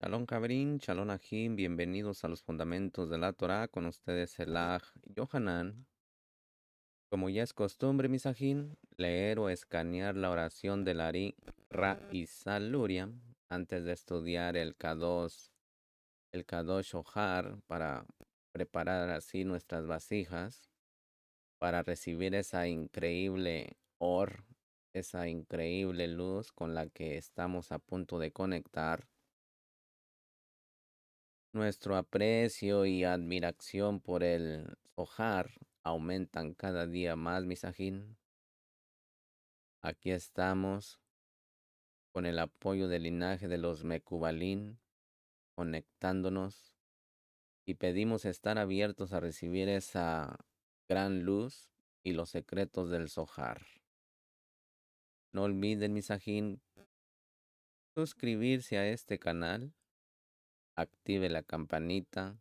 Shalom Cabrín, Shalom Ajim, bienvenidos a los fundamentos de la Torá, con ustedes el Aj Yohanan. Como ya es costumbre, mis ajín, leer o escanear la oración del Ari, Ra y Saluria antes de estudiar el Kadosh Ohar, para preparar así nuestras vasijas, para recibir esa increíble esa increíble luz con la que estamos a punto de conectar. Nuestro aprecio y admiración por el Zohar aumentan cada día más, Misajín. Aquí estamos con el apoyo del linaje de los Mekubalín, conectándonos y pedimos estar abiertos a recibir esa gran luz y los secretos del Zohar. No olviden, Misajín, suscribirse a este canal, active la campanita,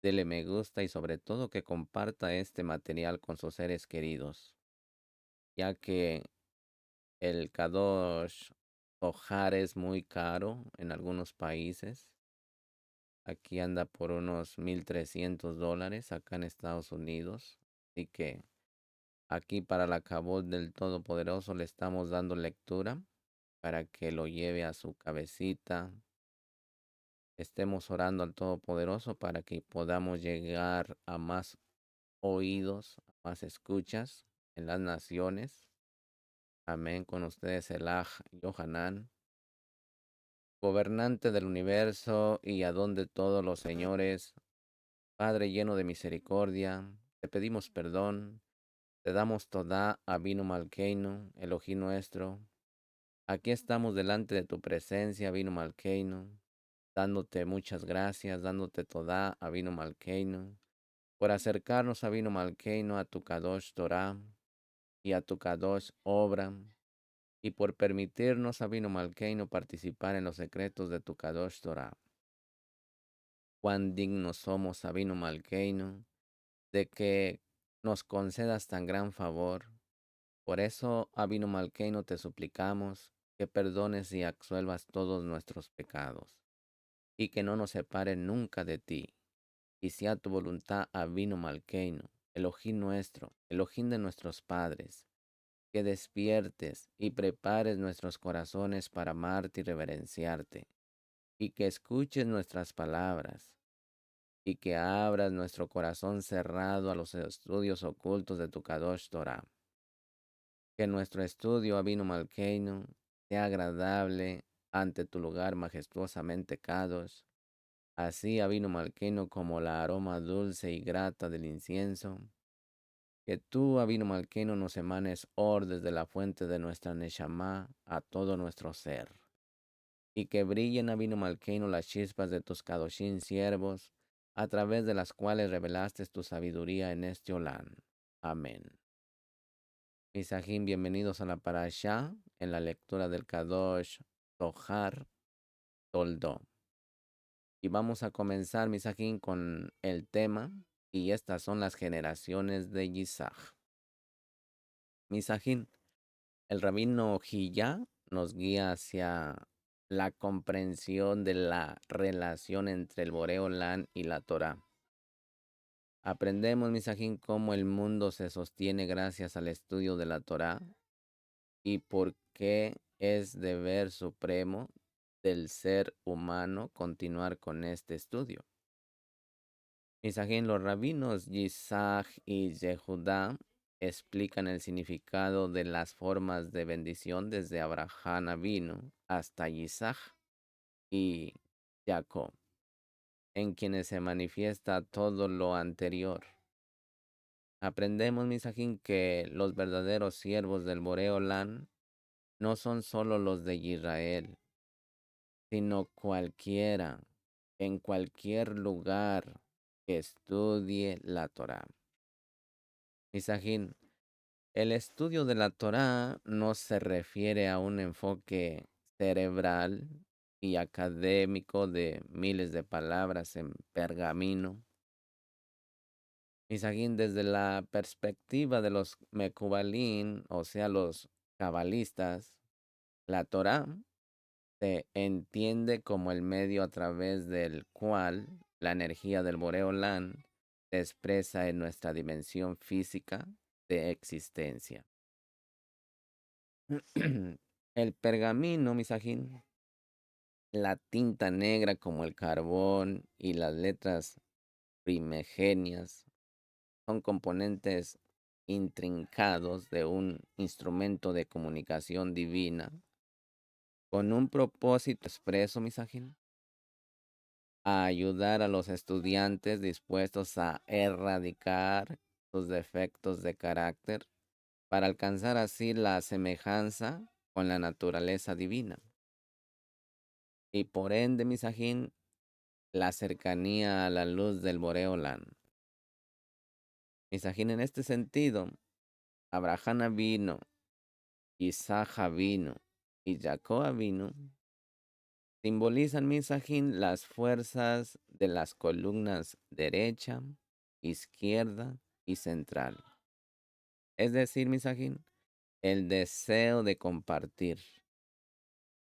dele me gusta y sobre todo que comparta este material con sus seres queridos, ya que el Kadosh Ohar es muy caro en algunos países. Aquí anda por unos $1,300 acá en Estados Unidos. Así que aquí para la Kabod del Todopoderoso le estamos dando lectura para que lo lleve a su cabecita. Estemos orando al Todopoderoso para que podamos llegar a más oídos, a más escuchas en las naciones. Amén. Con ustedes el Aj Yohanan, gobernante del universo y adón de todos los señores, Padre lleno de misericordia, te pedimos perdón, te damos toda Abino Malkeino, Elohim nuestro. Aquí estamos delante de tu presencia, Abino Malkeino, dándote muchas gracias, dándote toda Abino Malkeino, por acercarnos, Abino Malkeino, a tu Kadosh Torah y a tu Kadosh obra, y por permitirnos, Abino Malkeino, participar en los secretos de tu Kadosh Torah. Cuán dignos somos, Sabino Malkeino, de que nos concedas tan gran favor. Por eso, Abino Malkeino, te suplicamos que perdones y absuelvas todos nuestros pecados, y que no nos separen nunca de ti. Y sea tu voluntad, Abino Malkeino, Elohim nuestro, Elohim de nuestros padres, que despiertes y prepares nuestros corazones para amarte y reverenciarte, y que escuches nuestras palabras y que abras nuestro corazón cerrado a los estudios ocultos de tu Kadosh Torah. Que nuestro estudio, Abino Malkeino, sea agradable ante tu lugar majestuosamente Kadosh, así, Abino Malkeino, como la aroma dulce y grata del incienso. Que tú, Abino Malkeino, nos emanes desde la fuente de nuestra Neshama a todo nuestro ser. Y que brillen, Abino Malkeino, las chispas de tus Kadoshim siervos, a través de las cuales revelaste tu sabiduría en este Olán. Amén. Misajim, bienvenidos a la Parashá, en la lectura del Kadosh Zohar Toldó. Y vamos a comenzar, Misajim, con el tema, y estas son las generaciones de Yisaj. Misajim, el rabino Hillá nos guía hacia la comprensión de la relación entre el Boreolán y la Torá. Aprendemos, Misajín, cómo el mundo se sostiene gracias al estudio de la Torá y por qué es deber supremo del ser humano continuar con este estudio. Misajín, los rabinos Yisaj y Yehudá explican el significado de las formas de bendición desde Abraham Avinu hasta Yisaj y Jacob, en quienes se manifiesta todo lo anterior. Aprendemos, Misajín, que los verdaderos siervos del Boreolán no son solo los de Israel, sino cualquiera, en cualquier lugar que estudie la Torá. Misajín, el estudio de la Torá no se refiere a un enfoque cerebral y académico de miles de palabras en pergamino. Misajín, desde la perspectiva de los Mekubalín, o sea, los cabalistas, la Torá se entiende como el medio a través del cual la energía del Boreolán se expresa en nuestra dimensión física de existencia. El pergamino, misajín, la tinta negra como el carbón y las letras primigenias son componentes intrincados de un instrumento de comunicación divina con un propósito expreso, misajín, a ayudar a los estudiantes dispuestos a erradicar sus defectos de carácter para alcanzar así la semejanza con la naturaleza divina. Y por ende, misajín, la cercanía a la luz del Boreolán. Misajín, en este sentido, Abraham vino, Isaac vino y Jacob vino, simbolizan, Misajín, las fuerzas de las columnas derecha, izquierda y central. Es decir, Misajín, el deseo de compartir,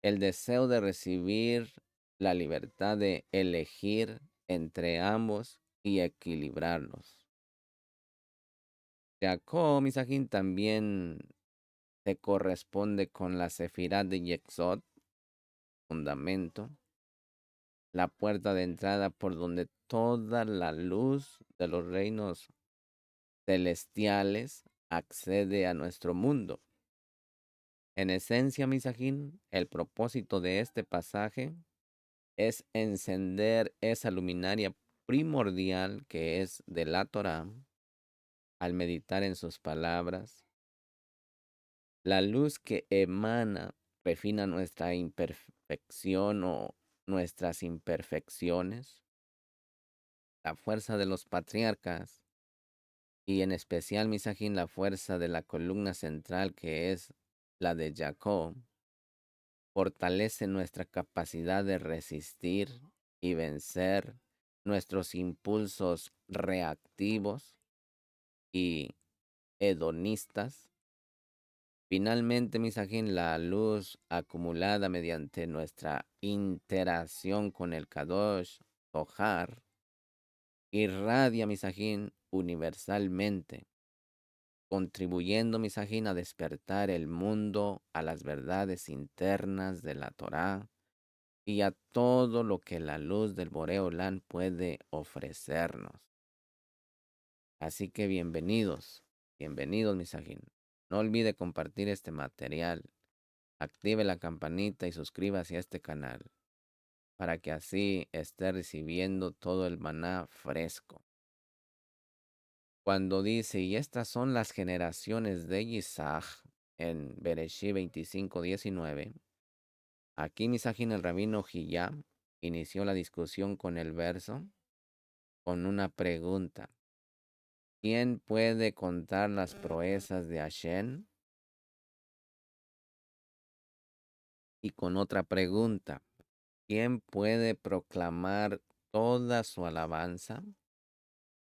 el deseo de recibir la libertad de elegir entre ambos y equilibrarlos. Jacob, Misajín, también se corresponde con la Sefirá de Yexod, fundamento, la puerta de entrada por donde toda la luz de los reinos celestiales accede a nuestro mundo. En esencia, Misajín, el propósito de este pasaje es encender esa luminaria primordial que es de la Torá al meditar en sus palabras. La luz que emana refina nuestra imperfección o nuestras imperfecciones. La fuerza de los patriarcas y en especial, Misajín, la fuerza de la columna central que es la de Jacob, fortalece nuestra capacidad de resistir y vencer nuestros impulsos reactivos y hedonistas. Finalmente, Misajín, la luz acumulada mediante nuestra interacción con el Kadosh Tojar irradia, Misajín, universalmente, contribuyendo, Misajín, a despertar el mundo a las verdades internas de la Torá y a todo lo que la luz del Boreolán puede ofrecernos. Así que bienvenidos, bienvenidos, Misajín. No olvide compartir este material. Active la campanita y suscríbase a este canal para que así esté recibiendo todo el maná fresco. Cuando dice, y estas son las generaciones de Isaac, en Bereshí 25:19, aquí Misajín el rabino Hiyá inició la discusión con el verso con una pregunta. ¿Quién puede contar las proezas de Hashem? Y con otra pregunta. ¿Quién puede proclamar toda su alabanza?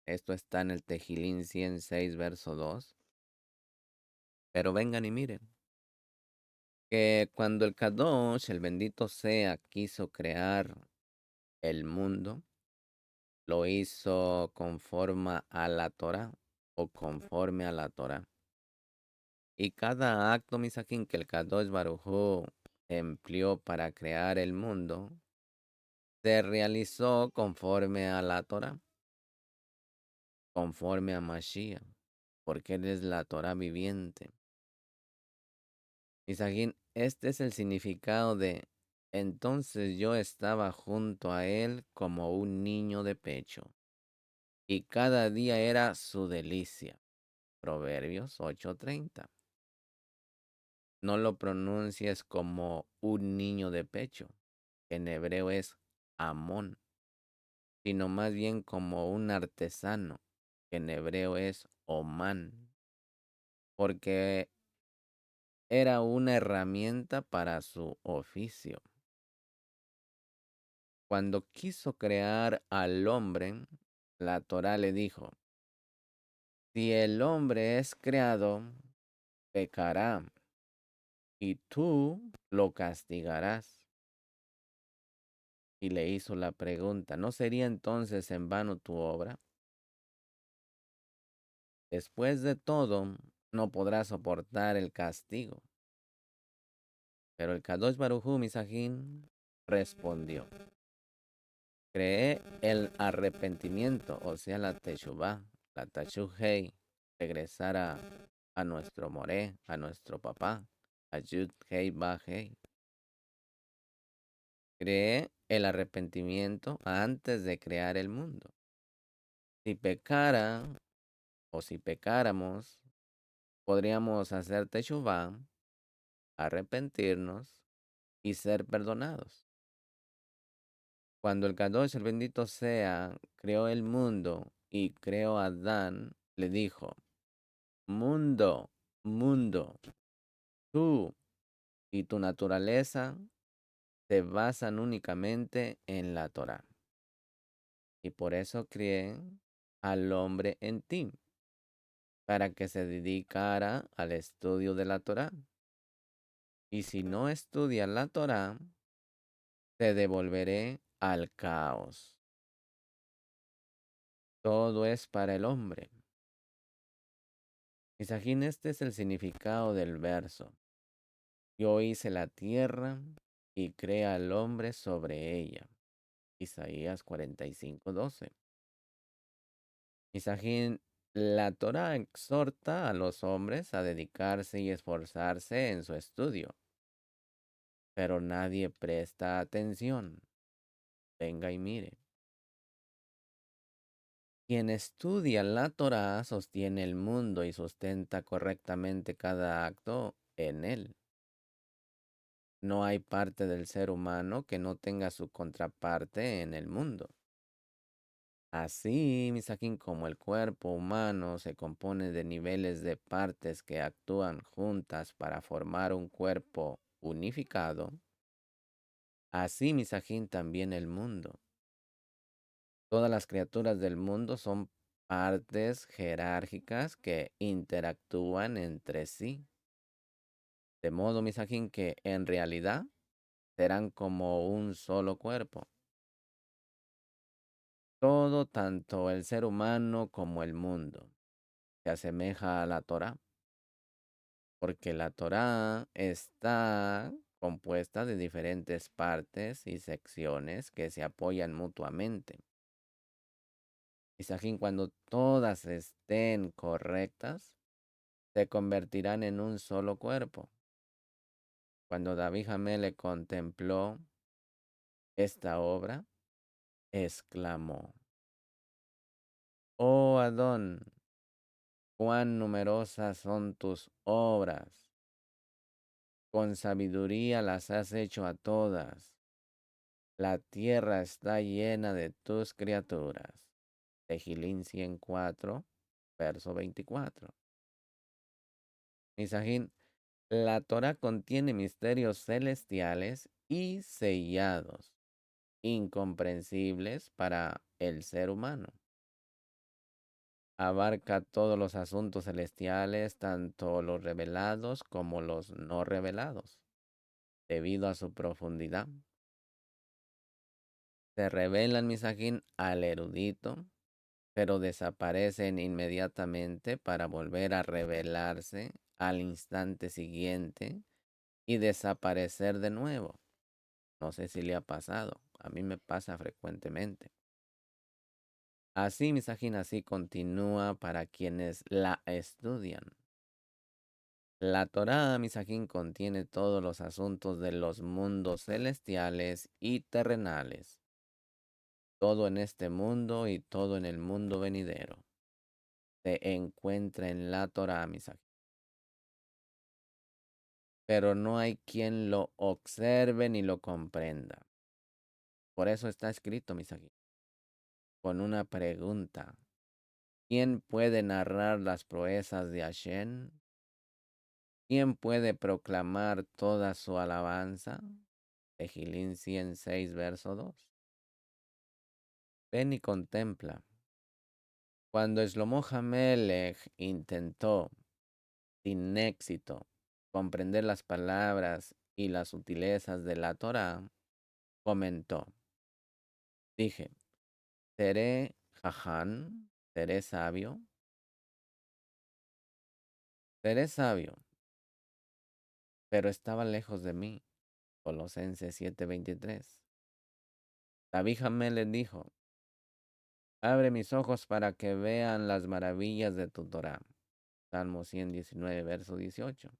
Esto está en el Tejilín 106, verso 2. Pero vengan y miren, que cuando el Kadosh, el bendito sea, quiso crear el mundo, lo hizo conforme a la Torah o conforme a la Torah. Y cada acto, misajín, que el Kadosh Baruj Hu empleó para crear el mundo, se realizó conforme a la Torah, conforme a Mashiach, porque Él es la Torah viviente. Misajín, este es el significado de entonces yo estaba junto a Él como un niño de pecho, y cada día era su delicia. Proverbios 8:30. No lo pronuncies como un niño de pecho, que en hebreo es Amón, sino más bien como un artesano, que en hebreo es Omán, porque era una herramienta para su oficio. Cuando quiso crear al hombre, la Torá le dijo, si el hombre es creado, pecará, y tú lo castigarás. y le hizo la pregunta, ¿no sería entonces en vano tu obra? Después de todo, no podrás soportar el castigo. Pero el Kadosh Baruj Hu Misajín respondió, creé el arrepentimiento, o sea, la Teshuvah, la Tashuhei, regresar a nuestro Moré, a nuestro papá, a Yud Hei Ba Hei. Creé el arrepentimiento antes de crear el mundo. Si pecara o si pecáramos, podríamos hacer Teshuvah, arrepentirnos y ser perdonados. Cuando el Kadosh, el bendito sea, creó el mundo y creó a Adán, le dijo, mundo, mundo, tú y tu naturaleza se basan únicamente en la Torah. Y por eso creé al hombre en ti, para que se dedicara al estudio de la Torah. Y si no estudia la Torah, te devolveré al caos. Todo es para el hombre. Misajín, este es el significado del verso. Yo hice la tierra y creé al hombre sobre ella. Isaías 45:12. Misajín, la Torah exhorta a los hombres a dedicarse y esforzarse en su estudio, pero nadie presta atención. Venga y mire. Quien estudia la Torah sostiene el mundo y sustenta correctamente cada acto en él. No hay parte del ser humano que no tenga su contraparte en el mundo. Así, Misakin, como el cuerpo humano se compone de niveles de partes que actúan juntas para formar un cuerpo unificado, así, Misakin, también el mundo. Todas las criaturas del mundo son partes jerárquicas que interactúan entre sí. De modo, Misakin, que en realidad serán como un solo cuerpo. Todo, tanto el ser humano como el mundo, se asemeja a la Torá, porque la Torá está compuesta de diferentes partes y secciones que se apoyan mutuamente. Y Sajín, cuando todas estén correctas, se convertirán en un solo cuerpo. Cuando David Hamele contempló esta obra, exclamó, Oh Adón, cuán numerosas son tus obras, con sabiduría las has hecho a todas. La tierra está llena de tus criaturas. Tejilín 104, verso 24. Misajín, la Torah contiene misterios celestiales y sellados, incomprensibles para el ser humano. Abarca todos los asuntos celestiales, tanto los revelados como los no revelados, debido a su profundidad. Se revelan, Misajín, al erudito, pero desaparecen inmediatamente para volver a revelarse al instante siguiente y desaparecer de nuevo. No sé si le ha pasado, a mí me pasa frecuentemente. Así, Misajín, así continúa para quienes la estudian. La Torá, Misajín, contiene todos los asuntos de los mundos celestiales y terrenales, todo en este mundo y todo en el mundo venidero. Se encuentra en la Torá, Misajín. Pero no hay quien lo observe ni lo comprenda. Por eso está escrito, Misajín, con una pregunta. ¿Quién puede narrar las proezas de Hashem? ¿Quién puede proclamar toda su alabanza? Tejilín 106, verso 2. Ven y contempla. Cuando Shlomo Hamelech intentó, sin éxito, comprender las palabras y las sutilezas de la Torá, comentó, Dije, seré jaján, seré sabio, pero estaba lejos de mí. Colosenses 7:23. Abíjame le dijo, abre mis ojos para que vean las maravillas de tu Torah. Salmo 119, verso 18.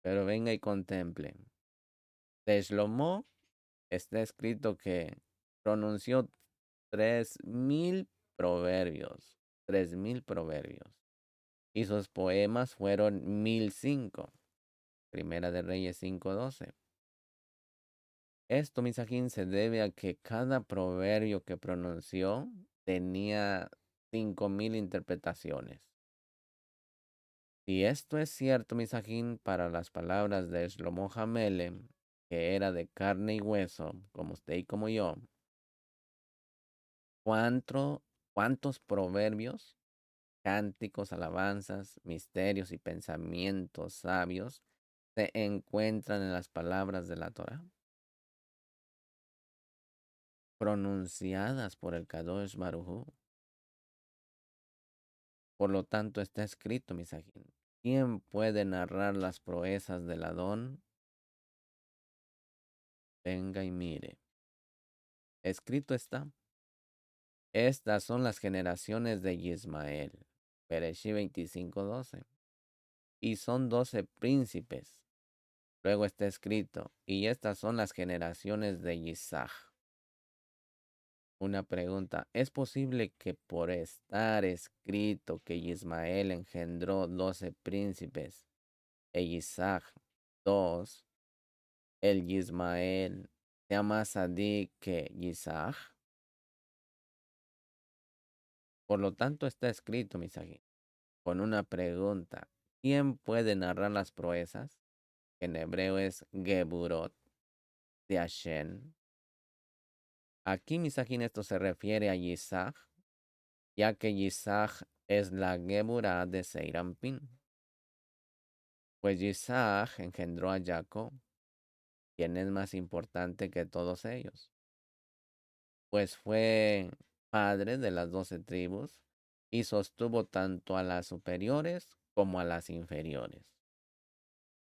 Pero venga y contemple. De Shlomo está escrito que pronunció 3000 proverbios. 3000 proverbios. Y sus poemas fueron 1005. Primera de Reyes 5:12. Esto, misajín, se debe a que cada proverbio que pronunció tenía 5000 interpretaciones. Si esto es cierto, misajín, para las palabras de Shlomo Hamelem, que era de carne y hueso, como usted y como yo, ¿cuántos proverbios, cánticos, alabanzas, misterios y pensamientos sabios se encuentran en las palabras de la Torah, pronunciadas por el Kadosh Baruj Hu? Por lo tanto, está escrito, misajín. ¿Quién puede narrar las proezas del Adón? Venga y mire. Escrito está. Estas son las generaciones de Ismael. Bereshí 25:12. Y son 12 príncipes. Luego está escrito. Y estas son las generaciones de Isaac. Una pregunta. ¿Es posible que por estar escrito que Ismael engendró 12 príncipes e Isaac dos, el Ismael sea más sadí que Isaac? Por lo tanto está escrito, Misagí, con una pregunta. ¿Quién puede narrar las proezas? En hebreo es Geburot de Hashem. Aquí, Misagín, esto se refiere a Isaac, ya que Isaac es la Geburah de Seirampín. Pues Isaac engendró a Jacob, quien es más importante que todos ellos, pues fue padre de las 12 tribus y sostuvo tanto a las superiores como a las inferiores,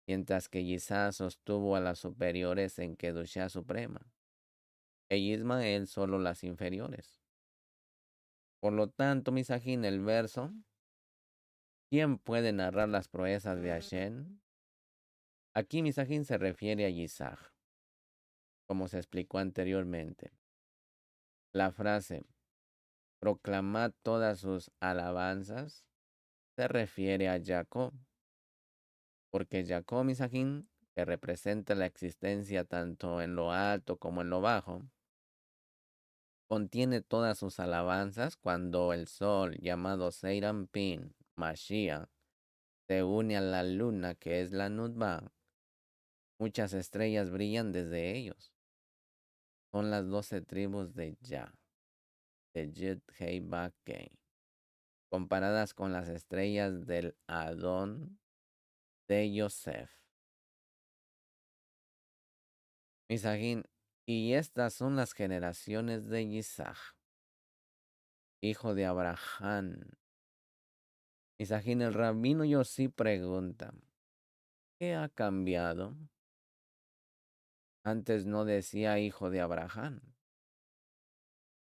mientras que Isaac sostuvo a las superiores en Kedushá suprema, e Ismael solo las inferiores. Por lo tanto, Misajín, el verso, ¿quién puede narrar las proezas de Hashem? Aquí Misajín se refiere a Isaac, como se explicó anteriormente. La frase, proclamad todas sus alabanzas, se refiere a Jacob, porque Jacob Misajín, que representa la existencia tanto en lo alto como en lo bajo, contiene todas sus alabanzas cuando el sol llamado Seirampin, Mashiach, se une a la luna que es la Nutba. Muchas estrellas brillan desde ellos. Son las 12 tribus de Yah, de Yud Hei Vav Kei, comparadas con las estrellas del Adón de Yosef. Misajín, y estas son las generaciones de Isaac, hijo de Abraham. Misajín, el rabino Yossi pregunta, ¿qué ha cambiado? Antes no decía hijo de Abraham,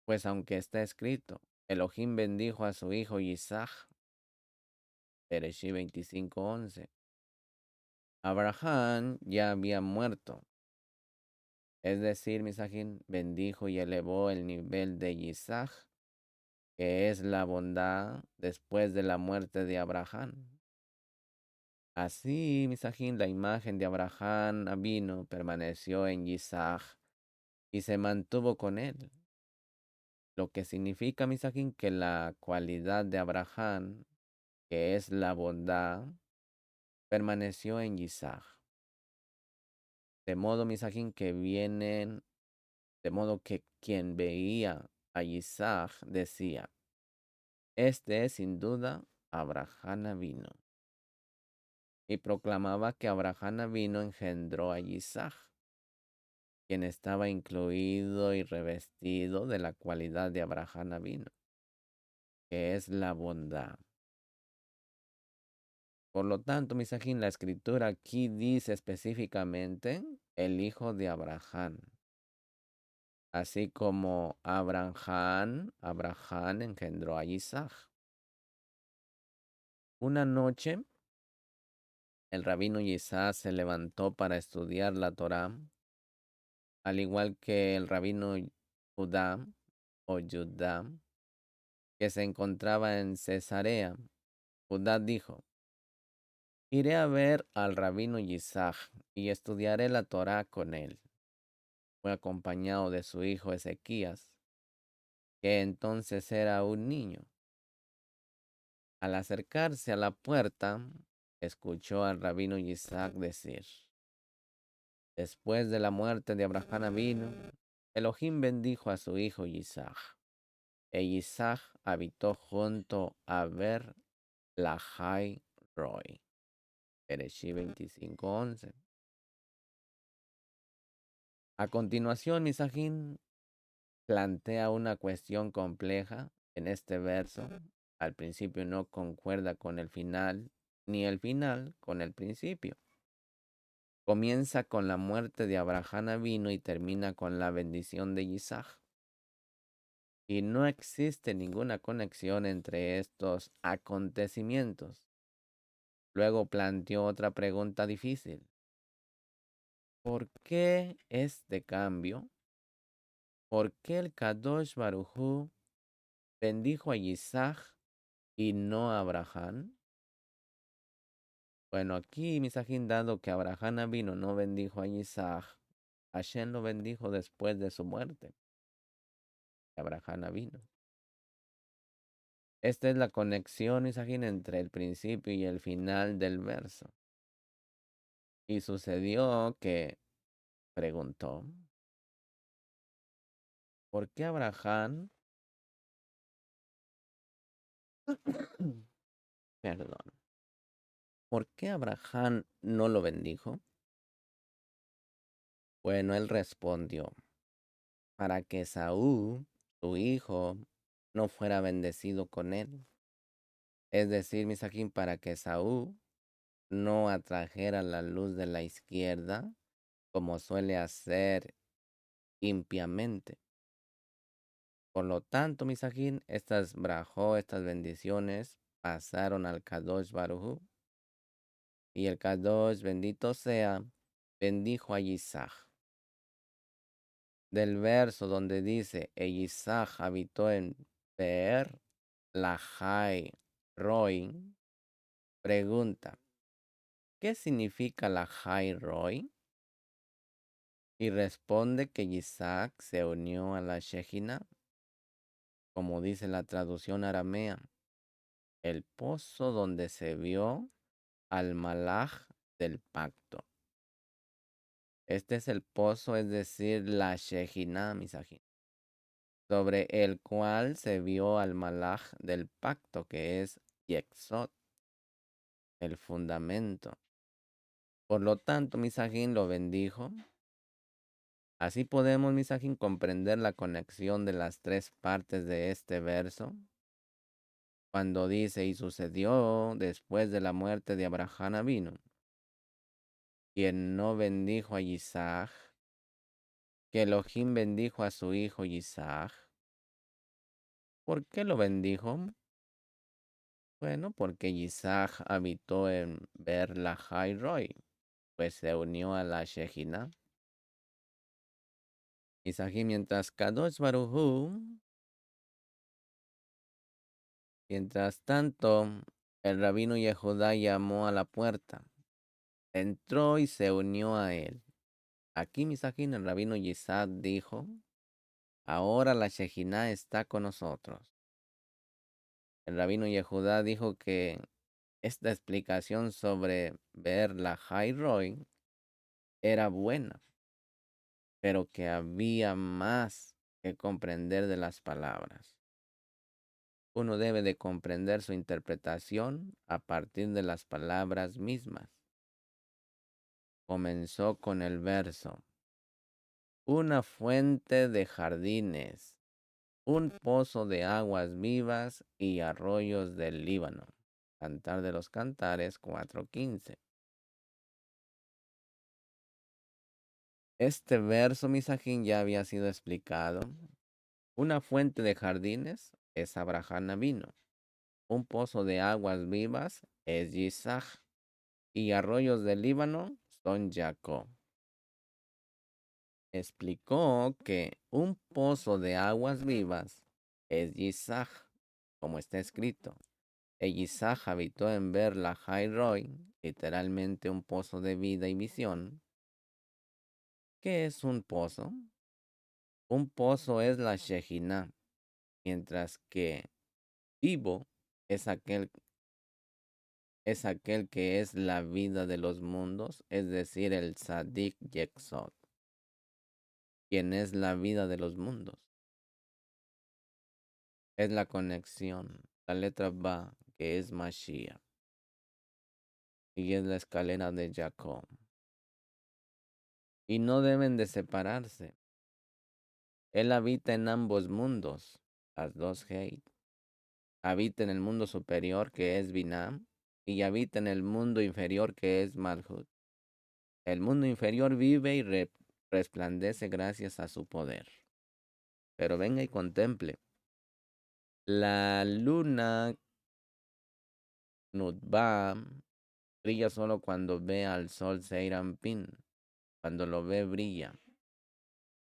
pues aunque está escrito, Elohim bendijo a su hijo Isaac, Bereshí 25:11. Abraham ya había muerto, es decir, Misajín bendijo y elevó el nivel de Isaac, que es la bondad después de la muerte de Abraham. Así, Misajín, la imagen de Abraham Avino permaneció en Isaac y se mantuvo con él. Lo que significa, Misajín, que la cualidad de Abraham, que es la bondad, permaneció en Isaac. De modo, Misajín, de modo que quien veía a Isaac decía, este es sin duda Abraham Avino. Y proclamaba que Abraham Avino engendró a Isaac. quien estaba incluido y revestido de la cualidad de Abraham Avino, que es la bondad. Por lo tanto, Misajín, la escritura aquí dice específicamente el hijo de Abraham, así como Abraham engendró a Isaac. Una noche, el rabino Isaac se levantó para estudiar la Torá, al igual que el rabino Judá o Judá, que se encontraba en Cesarea. Judá dijo: iré a ver al rabino Isaac y estudiaré la Torá con él. Fue acompañado de su hijo Ezequías, que entonces era un niño. Al acercarse a la puerta, escuchó al rabino Isaac decir: después de la muerte de Abraham vino, Elohim bendijo a su hijo Isaac, e Isaac habitó junto a Ber Lahai Roy. Bereshit 25:11. A continuación, Misajín plantea una cuestión compleja en este verso. Al principio no concuerda con el final, ni el final con el principio. Comienza con la muerte de Abraham Avino y termina con la bendición de Isaac. Y no existe ninguna conexión entre estos acontecimientos. Luego planteó otra pregunta difícil. ¿Por qué este cambio? ¿Por qué el Kadosh Baruj Hu bendijo a Isaac y no a Abraham? Bueno, aquí Misajín, dado que Abraham vino, no bendijo a Isaac, Hashem lo bendijo después de su muerte. Abraham vino. Esta es la conexión, Misajín, entre el principio y el final del verso. Y sucedió que preguntó: ¿por qué Abraham, perdón, ¿por qué Abraham no lo bendijo? Bueno, él respondió: para que Saúl, su hijo, no fuera bendecido con él. Es decir, Misajín, para que Saúl no atrajera la luz de la izquierda, como suele hacer impiamente. Por lo tanto, Misajín, estas bendiciones, pasaron al Kadosh Baruj Hu, y el Kadosh, bendito sea, bendijo a Isaac. Del verso donde dice: e Isaac habitó en Beer Lahai Roi, pregunta: ¿qué significa Lahai Roi? Y responde que Isaac se unió a la Shejina, como dice la traducción aramea, el pozo donde se vio al Malach del pacto. Este es el pozo, es decir, la Shejina, Misajín, sobre el cual se vio al Malach del pacto, que es Yexot, el fundamento. Por lo tanto, Misajín lo bendijo. Así podemos, Misajín, comprender la conexión de las tres partes de este verso. Cuando dice: y sucedió después de la muerte de Abraham vino, quien no bendijo a Isaac, que Elohim bendijo a su hijo Isaac. ¿Por qué lo bendijo? Bueno, porque Isaac habitó en Ber Lahai Roi, pues se unió a la Shejina. Isaac, mientras Kadosh Baruj Hu, mientras tanto, el rabino Yehudá llamó a la puerta, entró y se unió a él. Aquí, Misajín, el rabino Isaac dijo: ahora la Shejina está con nosotros. El rabino Yehudá dijo que esta explicación sobre ver la Roy era buena, pero que había más que comprender de las palabras. Uno debe de comprender su interpretación a partir de las palabras mismas. Comenzó con el verso: una fuente de jardines, un pozo de aguas vivas y arroyos del Líbano. Cantar de los Cantares 4:15. Este verso, Misajín, ya había sido explicado. Una fuente de jardines es Abraham vino. Un pozo de aguas vivas es Isaac. Y arroyos del Líbano son Jacob. Explicó que un pozo de aguas vivas es Isaac, como está escrito. Isaac habitó en Berla Roy, literalmente un pozo de vida y visión. ¿Qué es un pozo? Un pozo es la Shejinah, mientras que vivo es aquel que es la vida de los mundos, es decir, el Sadik Yeksod, quien es la vida de los mundos. Es la conexión, la letra Ba, que es Mashiach, y es la escalera de Jacob. Y no deben de separarse. Él habita en ambos mundos, las dos Heit. Habita en el mundo superior, que es Binam, y habita en el mundo inferior, que es Malhut. El mundo inferior vive y resplandece gracias a su poder. Pero venga y contemple. La luna Nutba brilla solo cuando ve al sol Seirampin. Cuando lo ve, brilla.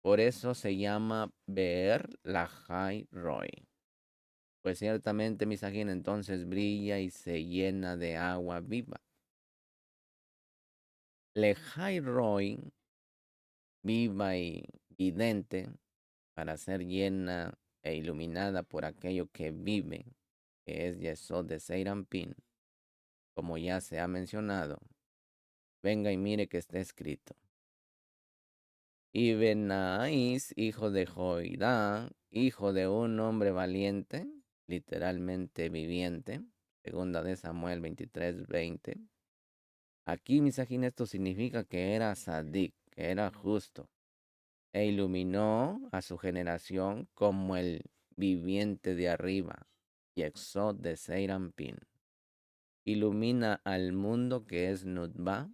Por eso se llama Beer Lahai Roy. Pues ciertamente mi Sajín entonces brilla y se llena de agua viva. Lehai Roy, viva y vidente, para ser llena e iluminada por aquello que vive, que es Yesod de Seirampin, como ya se ha mencionado. Venga y mire que está escrito. Y Benaís, hijo de Joidá, hijo de un hombre valiente, literalmente viviente, segunda de Samuel 23:20. Aquí, misajín, esto significa que era sadik, que era justo, e iluminó a su generación como el viviente de arriba, y Exod de Seirampin. Ilumina al mundo que es Nutba.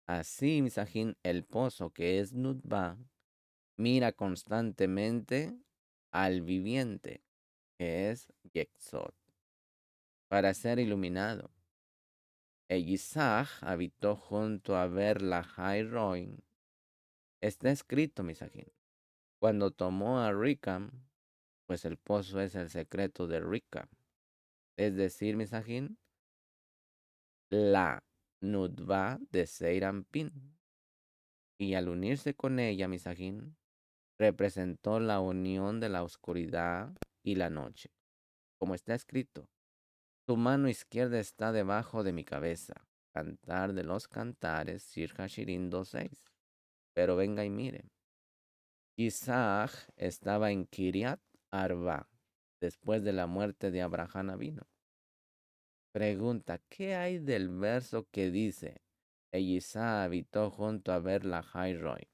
Así, misajín, el pozo que es Nutba mira constantemente al viviente, que es Yexod, para ser iluminado. E Isaac habitó junto a Berla Roin. Está escrito, misajín. Cuando tomó a Ricam, pues el pozo es el secreto de Ricam. Es decir, misajín, la Nudva de Seirampin. Y al unirse con ella, misajín, representó la unión de la oscuridad y la noche. Como está escrito, tu mano izquierda está debajo de mi cabeza. Cantar de los Cantares, Sir Hashirin 2:6. Pero venga y mire. Isaac estaba en Kiriat Arba, después de la muerte de Abraham vino. Pregunta, ¿qué hay del verso que dice, e Isaac habitó junto a Berla Roy?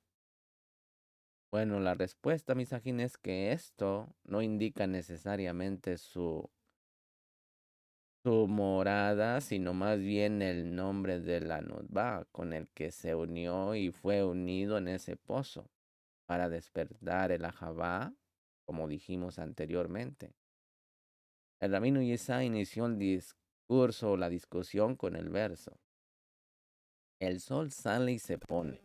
Bueno, la respuesta, misajín, es que esto no indica necesariamente su morada, sino más bien el nombre de la Nutba con el que se unió y fue unido en ese pozo para despertar el Ahabá, como dijimos anteriormente. El rabino Yesá inició el discurso o la discusión con el verso. El sol sale y se pone.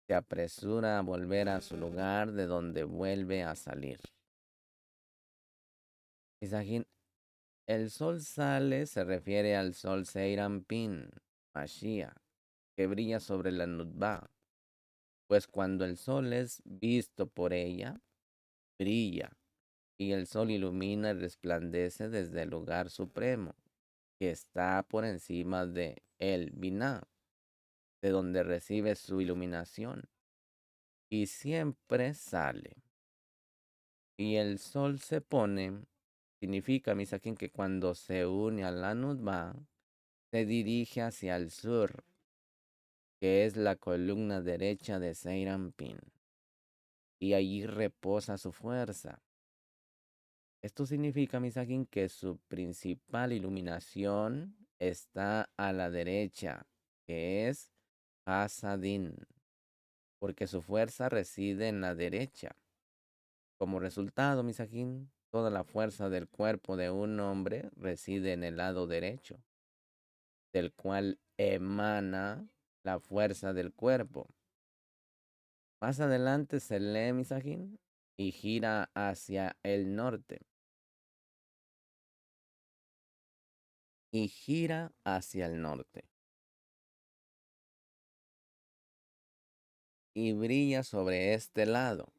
Se apresura a volver a su lugar de donde vuelve a salir. Misajín, el sol sale se refiere al sol Seirampin, Mashiach, que brilla sobre la Nutba, pues cuando el sol es visto por ella, brilla, y el sol ilumina y resplandece desde el lugar supremo, que está por encima de el Binah, de donde recibe su iluminación, y siempre sale. Y el sol se pone, significa, misaquín, que cuando se une a la Nutba, se dirige hacia el sur, que es la columna derecha de Seirampin, y allí reposa su fuerza. Esto significa, Misakin, que su principal iluminación está a la derecha, que es Hasadin, porque su fuerza reside en la derecha. Como resultado, Misakin, toda la fuerza del cuerpo de un hombre reside en el lado derecho, del cual emana la fuerza del cuerpo. Más adelante se lee, Misakin, y gira hacia el norte. Y gira hacia el norte. Y brilla sobre este lado,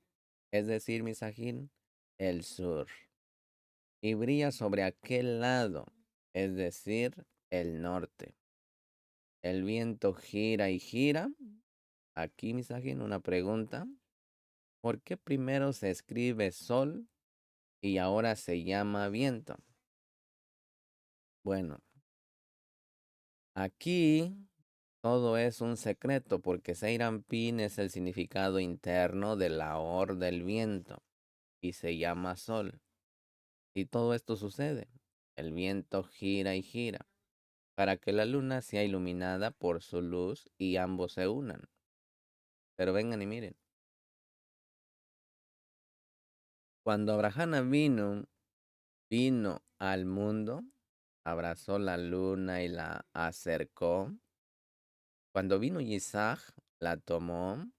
es decir, Misajín, el sur. Y brilla sobre aquel lado, es decir, el norte. El viento gira y gira. Aquí, Misajín, una pregunta. ¿Por qué primero se escribe sol y ahora se llama viento? Bueno, aquí todo es un secreto porque Seirampin es el significado interno de la or del viento y se llama sol. Y todo esto sucede. El viento gira y gira para que la luna sea iluminada por su luz y ambos se unan. Pero vengan y miren. Cuando Abraham vino al mundo, abrazó la luna y la acercó. Cuando vino Isaac, la tomó,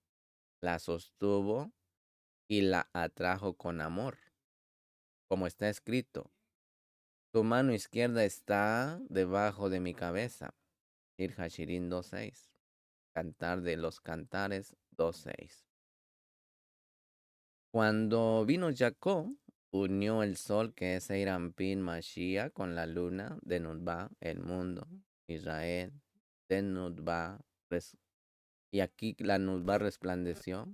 la sostuvo y la atrajo con amor. Como está escrito, tu mano izquierda está debajo de mi cabeza. Ir Hashirin 2:6. Cantar de los Cantares 2:6. Cuando vino Jacob, unió el sol que es Eirampin Mashiach con la luna de Nudba, el mundo, Israel, de Nudba, y aquí la Nudba resplandeció.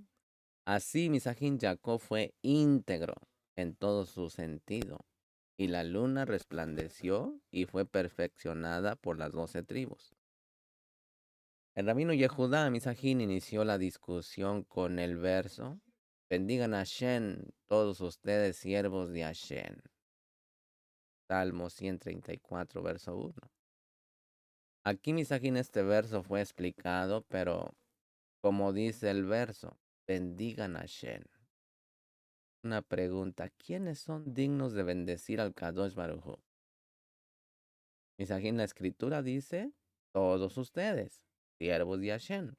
Así Misajín Jacob fue íntegro en todo su sentido, y la luna resplandeció y fue perfeccionada por las 12 tribus. El rabino Yehudá Misajín inició la discusión con el verso: bendigan a Hashem, todos ustedes siervos de Hashem. Salmo 134, verso 1. Aquí Misajín este verso fue explicado, pero como dice el verso, bendigan a Hashem. Una pregunta: ¿quiénes son dignos de bendecir al Kadosh Baruj Hu? Misajín, la escritura dice: todos ustedes, siervos de Hashem.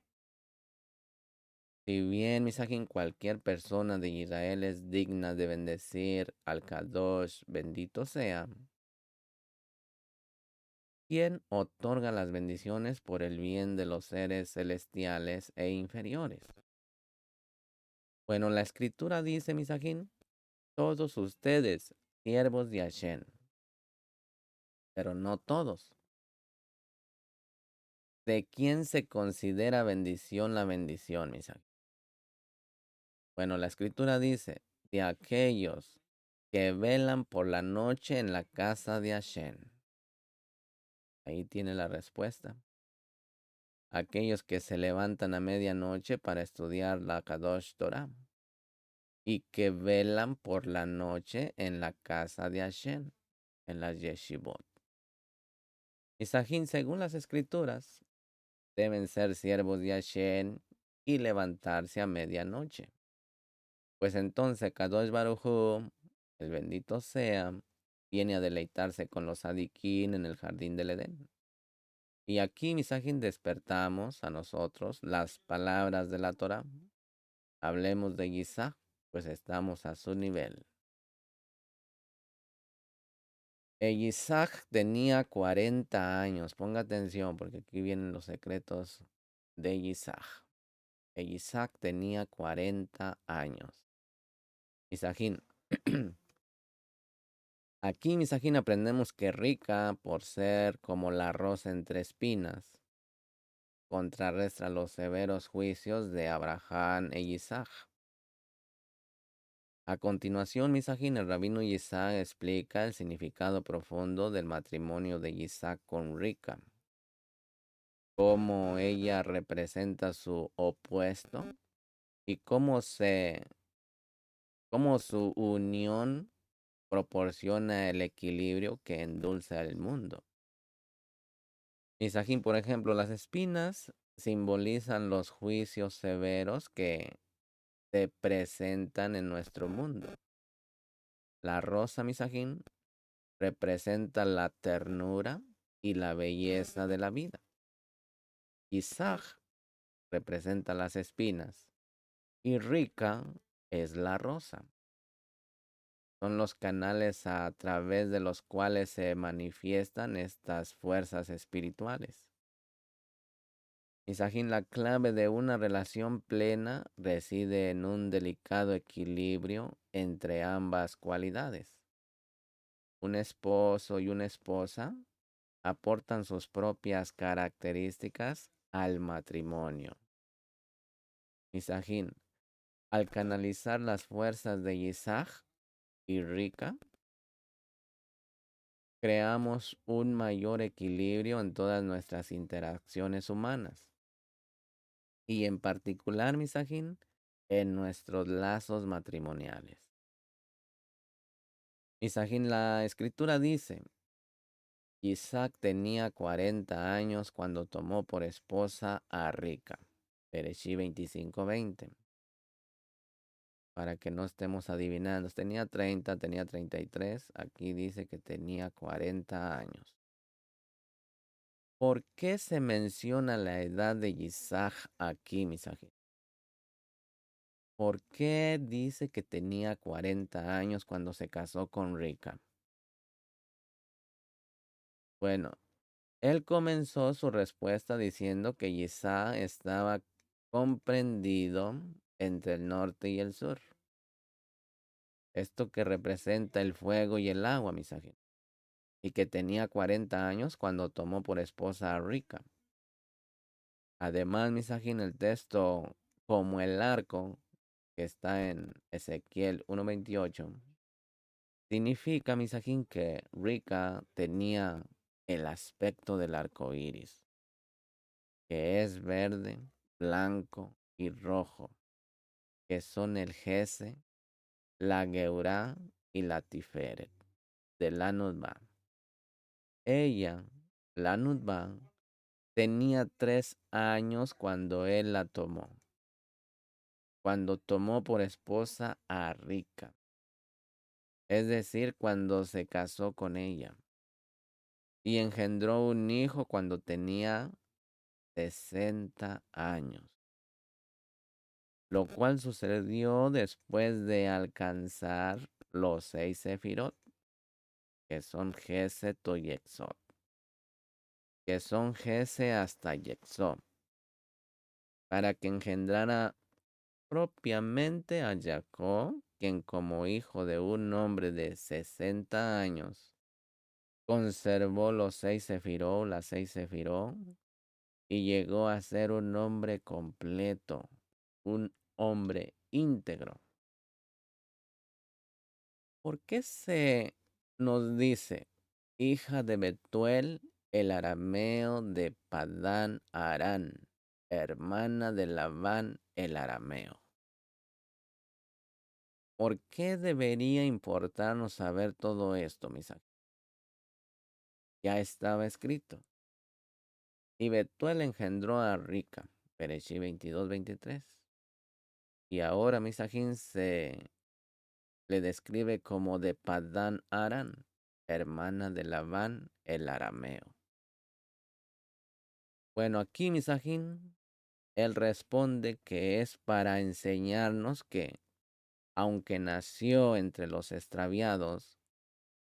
Si bien, Misajín, cualquier persona de Israel es digna de bendecir al Kadosh, bendito sea, ¿quién otorga las bendiciones por el bien de los seres celestiales e inferiores? Bueno, la escritura dice, Misajín, todos ustedes, siervos de Hashem, pero no todos. ¿De quién se considera bendición la bendición, Misajín? Bueno, la escritura dice, de aquellos que velan por la noche en la casa de Hashem. Ahí tiene la respuesta. Aquellos que se levantan a medianoche para estudiar la Kadosh Torah y que velan por la noche en la casa de Hashem, en las yeshivot. Misajín, según las escrituras, deben ser siervos de Hashem y levantarse a medianoche. Pues entonces Kadosh Baruj Hu, el bendito sea, viene a deleitarse con los adiquín en el jardín del Edén. Y aquí, Misajín, despertamos a nosotros las palabras de la Torah. Hablemos de Isaac, pues estamos a su nivel. Isaac tenía 40 años. Ponga atención, porque aquí vienen los secretos de Isaac. Isaac tenía 40 años. Misajín. Aquí, Misajín, aprendemos que Rica, por ser como la rosa entre espinas, contrarresta los severos juicios de Abraham e Isaac. A continuación, Misajín, el rabino Isaac explica el significado profundo del matrimonio de Isaac con Rica. cómo ella representa su opuesto y cómo su unión proporciona el equilibrio que endulza el mundo. Misajín, por ejemplo, las espinas simbolizan los juicios severos que se presentan en nuestro mundo. La rosa, Misajín, representa la ternura y la belleza de la vida. Isaac representa las espinas y Rica es la rosa. Son los canales a través de los cuales se manifiestan estas fuerzas espirituales. Misajín, la clave de una relación plena reside en un delicado equilibrio entre ambas cualidades. Un esposo y una esposa aportan sus propias características al matrimonio. Misajín, al canalizar las fuerzas de Isaac y Rika, creamos un mayor equilibrio en todas nuestras interacciones humanas y en particular, Misajín, en nuestros lazos matrimoniales. Misajín, la escritura dice, Isaac tenía 40 años cuando tomó por esposa a Rica. Bereshí 25:20. Para que no estemos adivinando. Tenía 30, tenía 33. Aquí dice que tenía 40 años. ¿Por qué se menciona la edad de Isaac aquí, Misajín? ¿Por qué dice que tenía 40 años cuando se casó con Rica? Bueno, él comenzó su respuesta diciendo que Isaac estaba comprendido entre el norte y el sur. Esto que representa el fuego y el agua, Misajín. Y que tenía 40 años cuando tomó por esposa a Rica. Además, Misajín, el texto como el arco que está en Ezequiel 1:28 significa, Misajín, que Rica tenía el aspecto del arco iris, que es verde, blanco y rojo, que son el Jese, la Geurá y la Tiferet de la Nutba. Ella, la Nutba, tenía 3 años cuando él la tomó, cuando tomó por esposa a Rica, es decir, cuando se casó con ella, y engendró un hijo cuando tenía 60 años, lo cual sucedió después de alcanzar los 6 sefirot, que son Geset y Yexot, que son Gese hasta Yexot, para que engendrara propiamente a Jacob, quien como hijo de un hombre de 60 años, conservó los 6 sefirot, las 6 sefirot, y llegó a ser un hombre completo, un hombre íntegro. ¿Por qué se nos dice hija de Betuel, el arameo de Padán Arán, hermana de Labán, el arameo? ¿Por qué debería importarnos saber todo esto, Misael? Ya estaba escrito. Y Betuel engendró a Rica, Bereshí 22:23. Y ahora Misajín se le describe como de Padán Aram, hermana de Labán el arameo. Bueno, aquí Misajín, él responde que es para enseñarnos que, aunque nació entre los extraviados,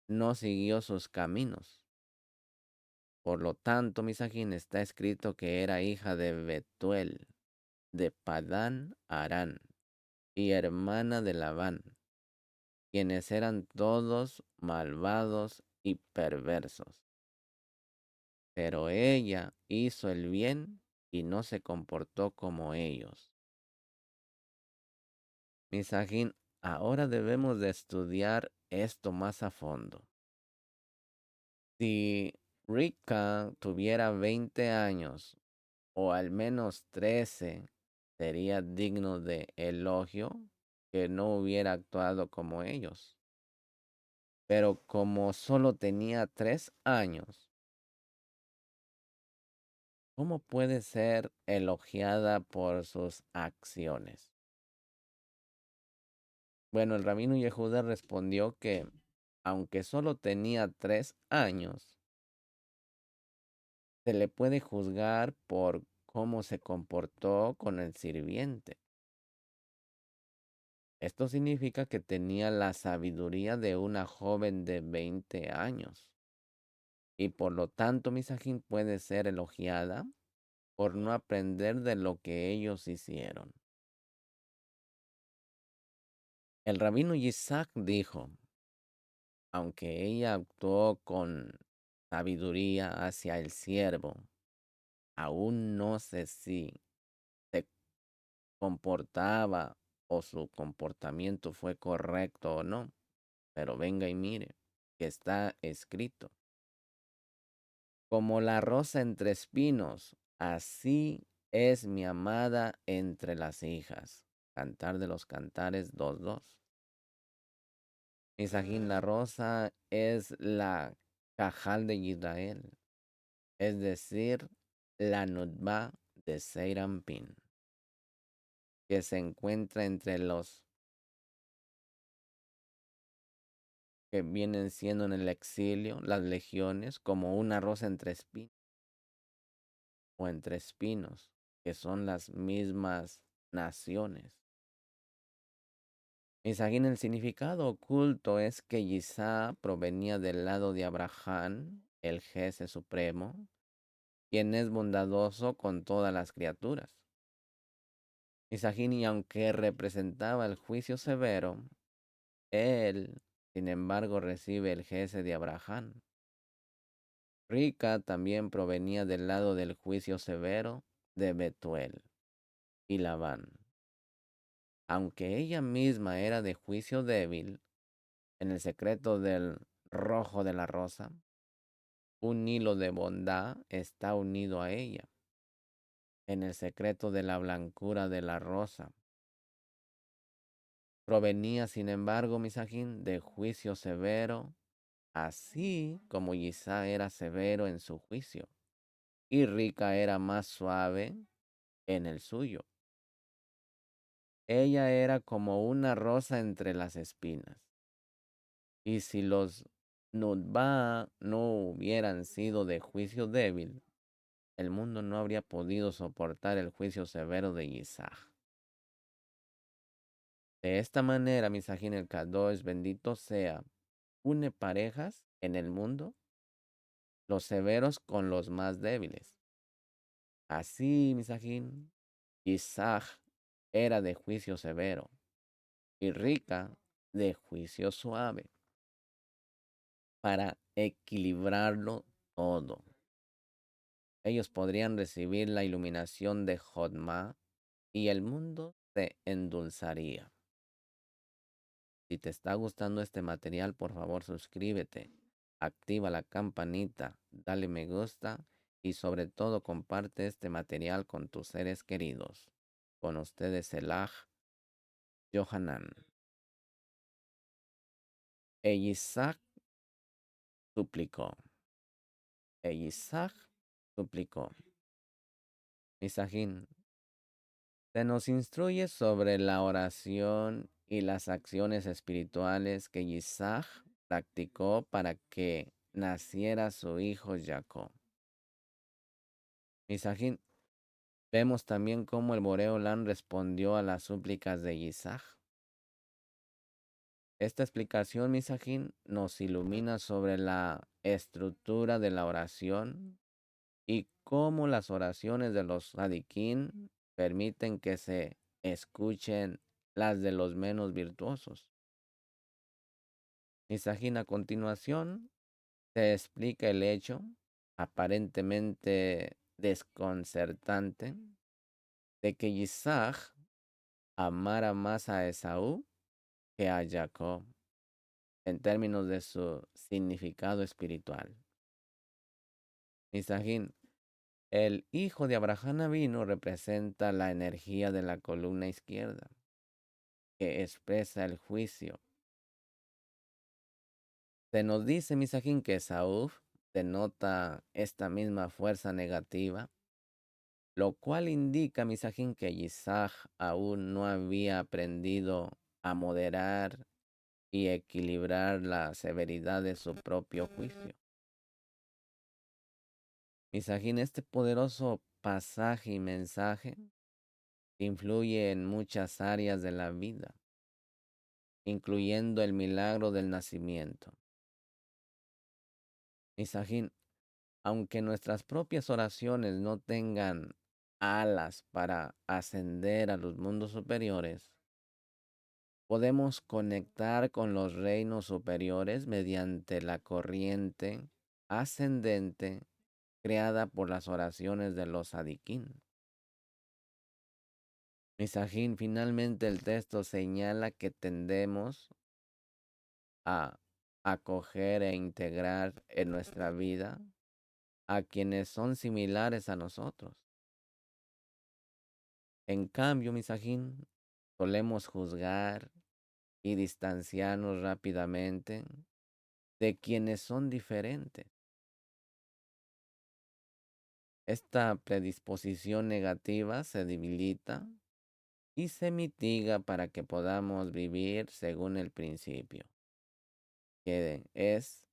no siguió sus caminos. Por lo tanto, Misajín, está escrito que era hija de Betuel, de Padán Arán, y hermana de Labán, quienes eran todos malvados y perversos. Pero ella hizo el bien y no se comportó como ellos. Misajín, ahora debemos de estudiar esto más a fondo. Si Rika tuviera 20 años o al menos 13 sería digno de elogio que no hubiera actuado como ellos. Pero como solo tenía 3 años, ¿cómo puede ser elogiada por sus acciones? Bueno, el rabino Yehuda respondió que, aunque solo tenía 3 años, se le puede juzgar por cómo se comportó con el sirviente. Esto significa que tenía la sabiduría de una joven de 20 años. Y por lo tanto, Misajín puede ser elogiada por no aprender de lo que ellos hicieron. El rabino Isaac dijo, aunque ella actuó con sabiduría hacia el siervo, aún no sé si se comportaba o su comportamiento fue correcto o no. Pero venga y mire, que está escrito. Como la rosa entre espinos, así es mi amada entre las hijas. Cantar de los Cantares 2:2. Misajín, la rosa es la cajal de Israel, es decir, la Nutba de Seirampín, que se encuentra entre los que vienen siendo en el exilio, las legiones, como una rosa entre espinos o entre espinos, que son las mismas naciones. Misajín, el significado oculto es que Isá provenía del lado de Abraham, el jefe supremo, quien es bondadoso con todas las criaturas. Misajín, y aunque representaba el juicio severo, él, sin embargo, recibe el jefe de Abraham. Rica también provenía del lado del juicio severo de Betuel y Labán. Aunque ella misma era de juicio débil, en el secreto del rojo de la rosa, un hilo de bondad está unido a ella. En el secreto de la blancura de la rosa, provenía, sin embargo, Misajín, de juicio severo, así como Isá era severo en su juicio, y Rica era más suave en el suyo. Ella era como una rosa entre las espinas. Y si los Nutba no hubieran sido de juicio débil, el mundo no habría podido soportar el juicio severo de Isaac. De esta manera, Misajín el Kadosh, bendito sea, une parejas en el mundo, los severos con los más débiles. Así, Misajín, Isaac era de juicio severo y Rica de juicio suave, para equilibrarlo todo. Ellos podrían recibir la iluminación de Jodma y el mundo se endulzaría. Si te está gustando este material, por favor suscríbete, activa la campanita, dale me gusta y sobre todo comparte este material con tus seres queridos. Con ustedes Elah Johanan. E Isaac suplicó. E Isaac suplicó. Misajín, se nos instruye sobre la oración y las acciones espirituales que Isaac practicó para que naciera su hijo Jacob. Misajín, vemos también cómo el Boreolán respondió a las súplicas de Isaac. Esta explicación, Misajín, nos ilumina sobre la estructura de la oración y cómo las oraciones de los sadiquín permiten que se escuchen las de los menos virtuosos. Misajín, a continuación se explica el hecho, aparentemente desconcertante, de que Isaac amara más a Esaú que a Jacob en términos de su significado espiritual. Misajín, El hijo de Abraham Avinu representa la energía de la columna izquierda, que expresa el juicio. Se nos dice, Misajín, que Saúl denota esta misma fuerza negativa, lo cual indica, Misajín, que Isaac aún no había aprendido a moderar y equilibrar la severidad de su propio juicio. Misajín, este poderoso pasaje y mensaje influye en muchas áreas de la vida, incluyendo el milagro del nacimiento. Misajín, aunque nuestras propias oraciones no tengan alas para ascender a los mundos superiores, podemos conectar con los reinos superiores mediante la corriente ascendente creada por las oraciones de los Sadiquín. Misajín, finalmente el texto señala que tendemos a acoger e integrar en nuestra vida a quienes son similares a nosotros. En cambio, Misajín, solemos juzgar y distanciarnos rápidamente de quienes son diferentes. Esta predisposición negativa se debilita y se mitiga para que podamos vivir según el principio, que es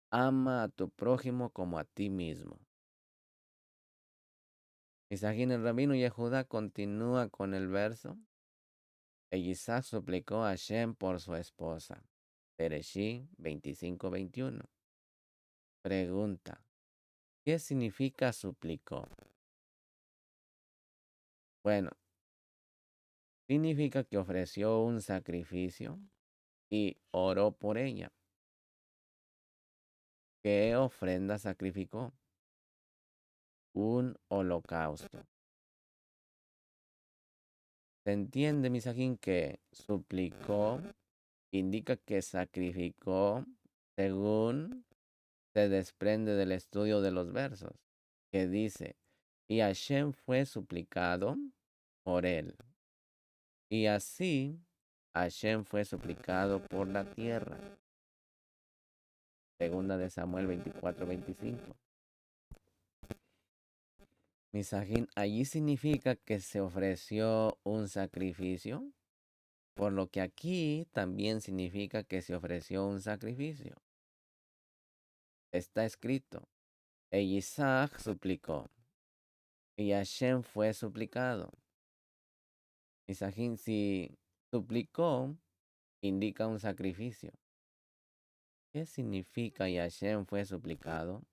ama a tu prójimo como a ti mismo. Misajín, el rabino Yehuda continúa con el verso. E Isaac suplicó a Shem por su esposa. Bereshí 25:21. Pregunta: ¿qué significa suplicó? Bueno, significa que ofreció un sacrificio y oró por ella. ¿Qué ofrenda sacrificó? Un holocausto. Se entiende, Misajín, que suplicó indica que sacrificó según se desprende del estudio de los versos, que dice, y Hashem fue suplicado por él. Y así Hashem fue suplicado por la tierra. Segunda de Samuel 24:25. Misajín, allí significa que se ofreció un sacrificio, por lo que aquí también significa que se ofreció un sacrificio. Está escrito, e Isaac suplicó, y Hashem fue suplicado. Misajín, si suplicó, indica un sacrificio. ¿Qué significa y Hashem fue suplicado?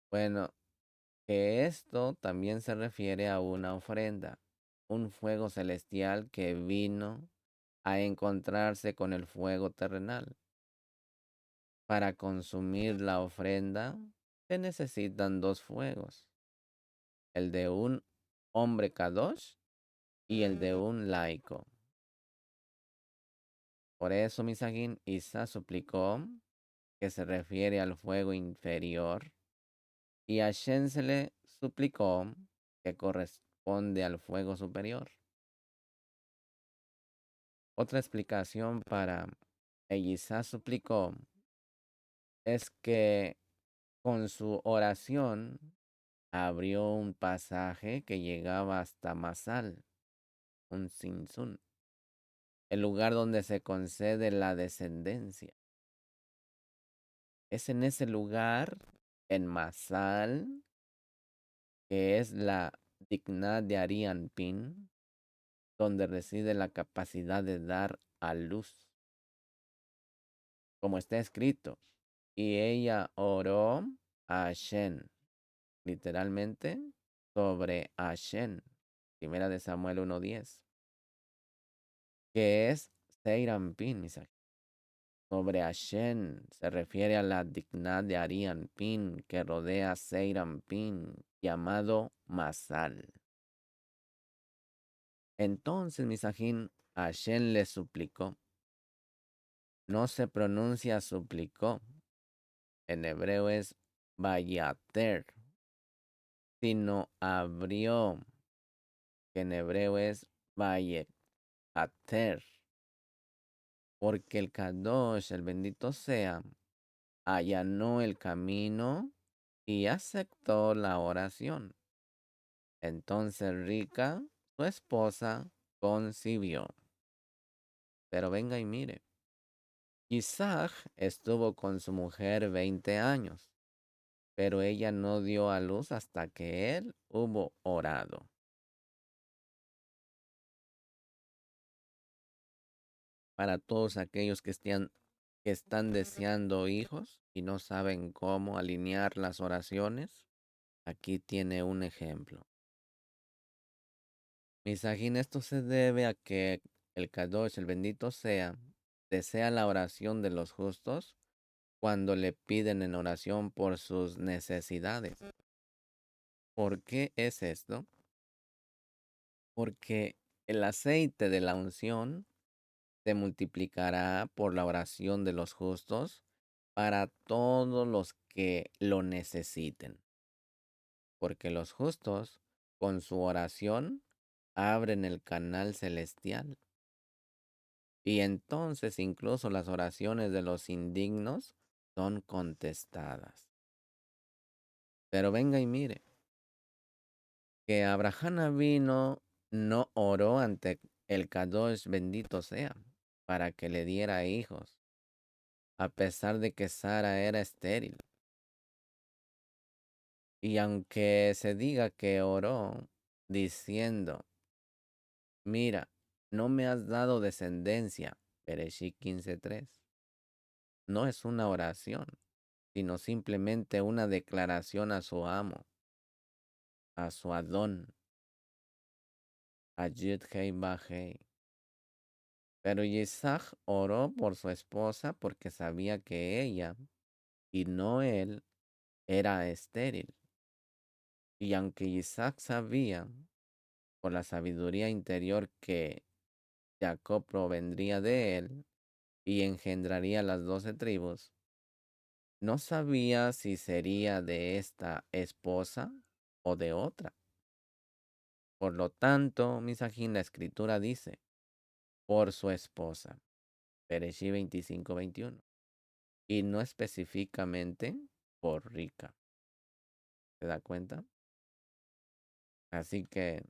Bueno, que esto también se refiere a una ofrenda, un fuego celestial que vino a encontrarse con el fuego terrenal. Para consumir la ofrenda se necesitan dos fuegos, el de un hombre kadosh y el de un laico. Por eso, Misajín, Isa suplicó, que se refiere al fuego inferior, y Hashem se le suplicó, que corresponde al fuego superior. Otra explicación para Elisa suplicó es que con su oración abrió un pasaje que llegaba hasta Masal, un Sinsun, el lugar donde se concede la descendencia. Es en ese lugar, en Masal, que es la Dignidad de Arian Pin, donde reside la capacidad de dar a luz, como está escrito. Y ella oró a Hashem, literalmente, sobre Hashem, primera de Samuel 1:10, que es Seirampin, Isaac. Sobre Hashem se refiere a la dignidad de Arian Pin que rodea Seirampin, llamado Masal. Entonces Misajín, Hashem le suplicó. No se pronuncia suplicó. En hebreo es vayater, sino abrió, que en hebreo es Vayepater, porque el Kadosh, el bendito sea, allanó el camino y aceptó la oración. Entonces Rica, su esposa, concibió. Pero venga y mire, Isaac estuvo con su mujer 20 años, pero ella no dio a luz hasta que él hubo orado. Para todos aquellos que están deseando hijos y no saben cómo alinear las oraciones, aquí tiene un ejemplo. Misajín, esto se debe a que el Kadosh, el bendito sea, desea la oración de los justos cuando le piden en oración por sus necesidades. ¿Por qué es esto? Porque el aceite de la unción se multiplicará por la oración de los justos para todos los que lo necesiten. Porque los justos, con su oración, abren el canal celestial. Y entonces incluso las oraciones de los indignos son contestadas. Pero venga y mire, que Abraham vino, no oró ante el Kadosh bendito sea, para que le diera hijos, a pesar de que Sara era estéril. Y aunque se diga que oró, diciendo, mira, no me has dado descendencia, Bereshit 15:3, no es una oración, sino simplemente una declaración a su amo, a su Adón, a Yud Hei Ba Hei. Pero Isaac oró por su esposa porque sabía que ella y no él era estéril. Y aunque Isaac sabía por la sabiduría interior que Jacob provendría de él y engendraría las 12 tribus, no sabía si sería de esta esposa o de otra. Por lo tanto, Misajín, la escritura dice, por su esposa, Bereshit 25:21, y no específicamente por rica. ¿Se da cuenta? Así que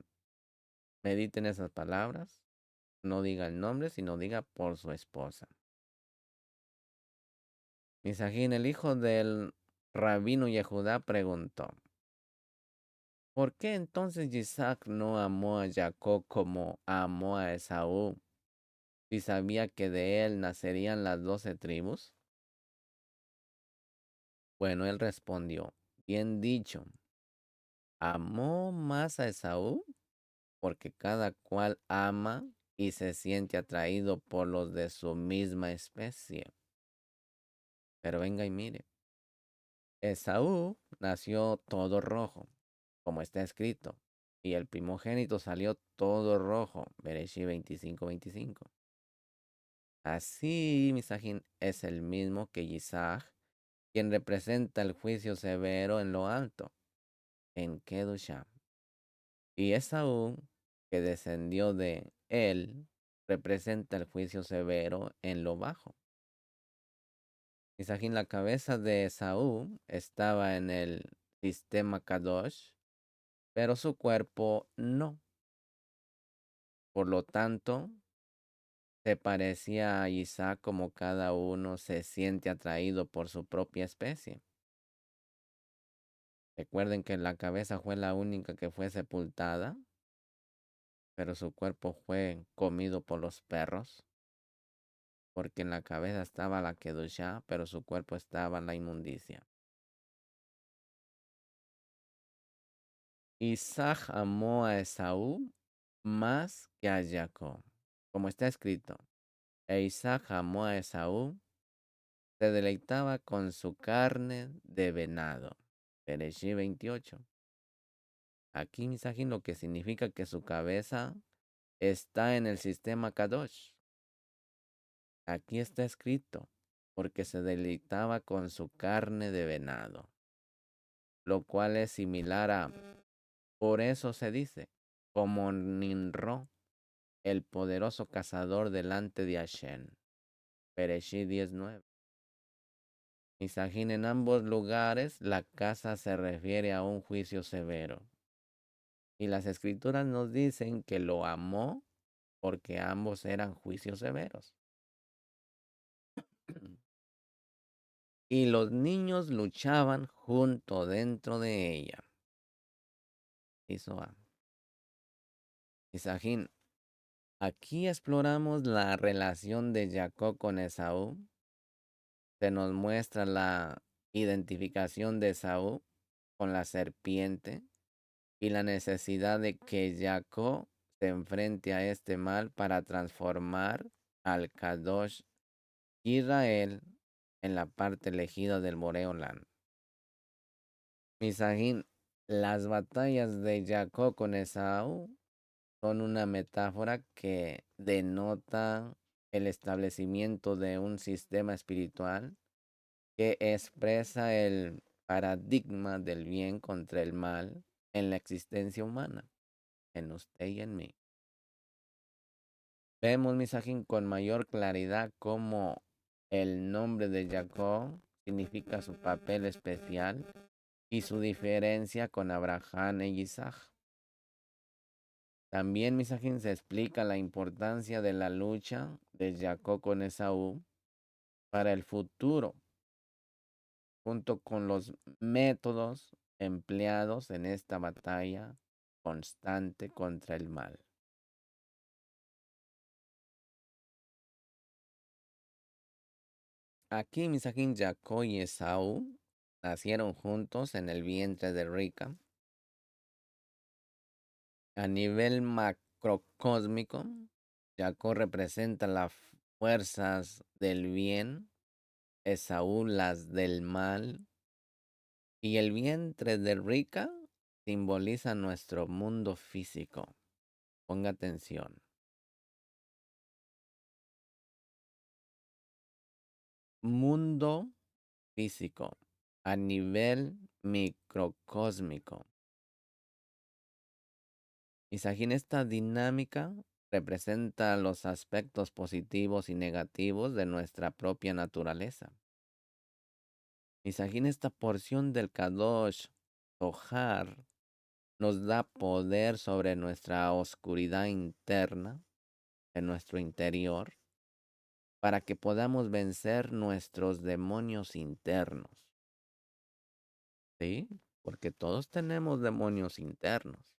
mediten esas palabras, no diga el nombre, sino diga por su esposa. Misajín, el hijo del rabino Yehudá, preguntó, ¿por qué entonces Isaac no amó a Jacob como amó a Esaú, si sabía que de él nacerían las 12 tribus? Bueno, él respondió, bien dicho, amó más a Esaú porque cada cual ama y se siente atraído por los de su misma especie. Pero venga y mire, Esaú nació todo rojo, como está escrito, y el primogénito salió todo rojo, Bereshit 25:25. Así, Misajín es el mismo que Isaac, quien representa el juicio severo en lo alto, en Kedushá. Y Esaú, que descendió de él, representa el juicio severo en lo bajo. Misajín, la cabeza de Esaú estaba en el sistema Kadosh, pero su cuerpo no. Por lo tanto, se parecía a Isaac como cada uno se siente atraído por su propia especie. Recuerden que la cabeza fue la única que fue sepultada, pero su cuerpo fue comido por los perros, porque en la cabeza estaba la Kedushá, pero su cuerpo estaba en la inmundicia. Isaac amó a Esaú más que a Jacob, como está escrito. E Isaac amó a Esaú, se deleitaba con su carne de venado. Bereshit 28. Aquí Misajín lo que significa que su cabeza está en el sistema Kadosh. Aquí está escrito, porque se deleitaba con su carne de venado, lo cual es similar a Por eso se dice, como Ninro, el poderoso cazador delante de Hashem. Bereshit 19. Misajín, en ambos lugares la casa se refiere a un juicio severo. Y las escrituras nos dicen que lo amó porque ambos eran juicios severos. Y los niños luchaban junto dentro de ella. Hizo A. Misajín, aquí exploramos la relación de Jacob con Esaú. Se nos muestra la identificación de Esaú con la serpiente y la necesidad de que Jacob se enfrente a este mal para transformar al Kadosh Israel en la parte elegida del Boreolam. Misajín, las batallas de Jacob con Esaú son una metáfora que denota el establecimiento de un sistema espiritual que expresa el paradigma del bien contra el mal en la existencia humana, en usted y en mí. Vemos, Misajín, con mayor claridad cómo el nombre de Jacob significa su papel especial y su diferencia con Abraham e Isaac. También, Misajín, se explica la importancia de la lucha de Jacob con Esaú para el futuro, junto con los métodos empleados en esta batalla constante contra el mal. Aquí, Misajín, Jacob y Esaú nacieron juntos en el vientre de Rica. A nivel macrocósmico, Jacob representa las fuerzas del bien, Esaú las del mal, y el vientre de Rica simboliza nuestro mundo físico. Ponga atención. Mundo físico a nivel microcósmico. Misajín, esta dinámica representa los aspectos positivos y negativos de nuestra propia naturaleza. Misajín, esta porción del Kadosh Zohar nos da poder sobre nuestra oscuridad interna, en nuestro interior, para que podamos vencer nuestros demonios internos. ¿Sí? Porque todos tenemos demonios internos.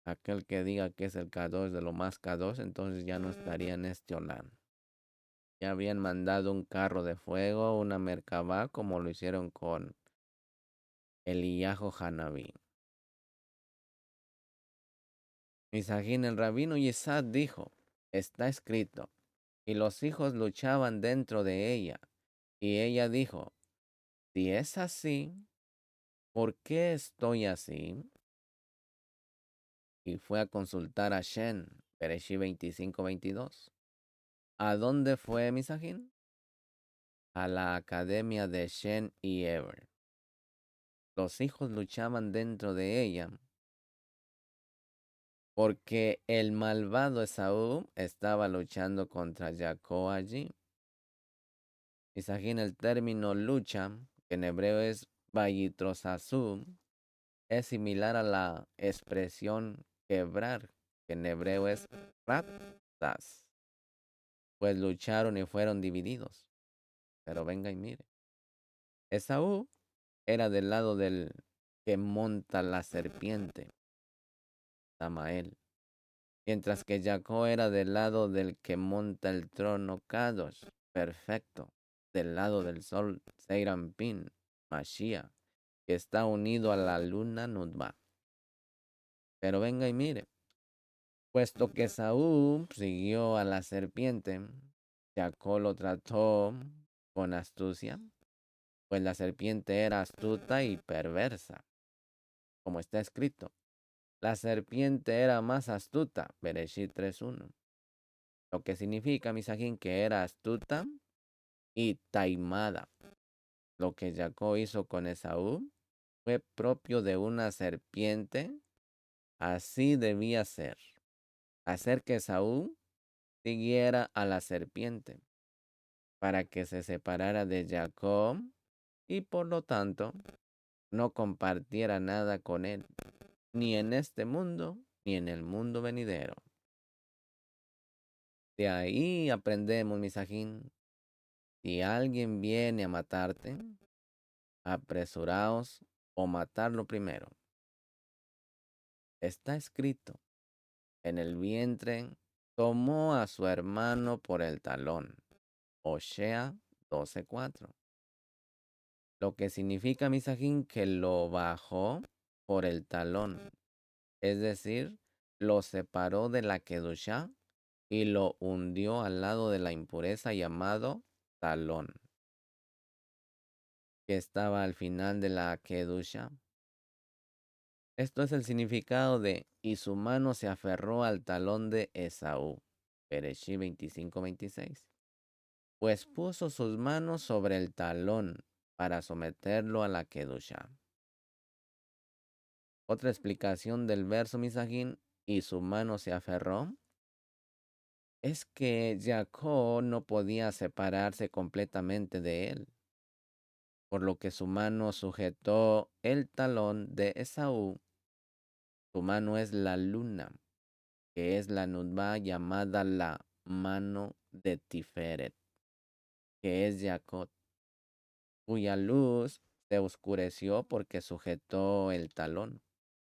Aquel que diga que es el K2 de lo más K2, entonces ya no estaría en este Olam. Ya habían mandado un carro de fuego, una Merkabah, como lo hicieron con Eliyahu Hanaví. Misajín, el rabino Yisad dijo, está escrito, y los hijos luchaban dentro de ella. Y ella dijo, si es así, ¿por qué estoy así? Y fue a consultar a Shen, Bereshit 25:22. ¿A dónde fue Misajín? A la academia de Shen y Eber. Los hijos luchaban dentro de ella porque el malvado Esaú estaba luchando contra Jacob allí. Misajín, el término lucha, que en hebreo es Vayitrosazú, es similar a la expresión quebrar, que en hebreo es raptas, pues lucharon y fueron divididos. Pero venga y mire. Esaú era del lado del que monta la serpiente, Samael, mientras que Jacob era del lado del que monta el trono, Kadosh, perfecto, del lado del sol, Seirampin, Mashiach, que está unido a la luna Nudba. Pero venga y mire, puesto que Saúl siguió a la serpiente, Jacob lo trató con astucia, pues la serpiente era astuta y perversa, como está escrito. La serpiente era más astuta, Bereshit 3:1. Lo que significa, Misajín, que era astuta y taimada. Lo que Jacob hizo con Esaú fue propio de una serpiente, así debía ser, hacer que Saúl siguiera a la serpiente, para que se separara de Jacob y por lo tanto no compartiera nada con él, ni en este mundo, ni en el mundo venidero. De ahí aprendemos, Misajín, si alguien viene a matarte, apresuraos o matarlo primero. Está escrito, en el vientre tomó a su hermano por el talón. Osea 12:4. Lo que significa, Misajín, que lo bajó por el talón, es decir, lo separó de la Kedushá y lo hundió al lado de la impureza llamado talón, que estaba al final de la Kedusha. Esto es el significado de y su mano se aferró al talón de Esaú. Bereshí 25:26. Pues puso sus manos sobre el talón para someterlo a la Kedusha. Otra explicación del verso Misajín, y su mano se aferró, es que Jacob no podía separarse completamente de él, por lo que su mano sujetó el talón de Esaú. Su mano es la luna, que es la nudba llamada la mano de Tiferet, que es Jacob, cuya luz se oscureció porque sujetó el talón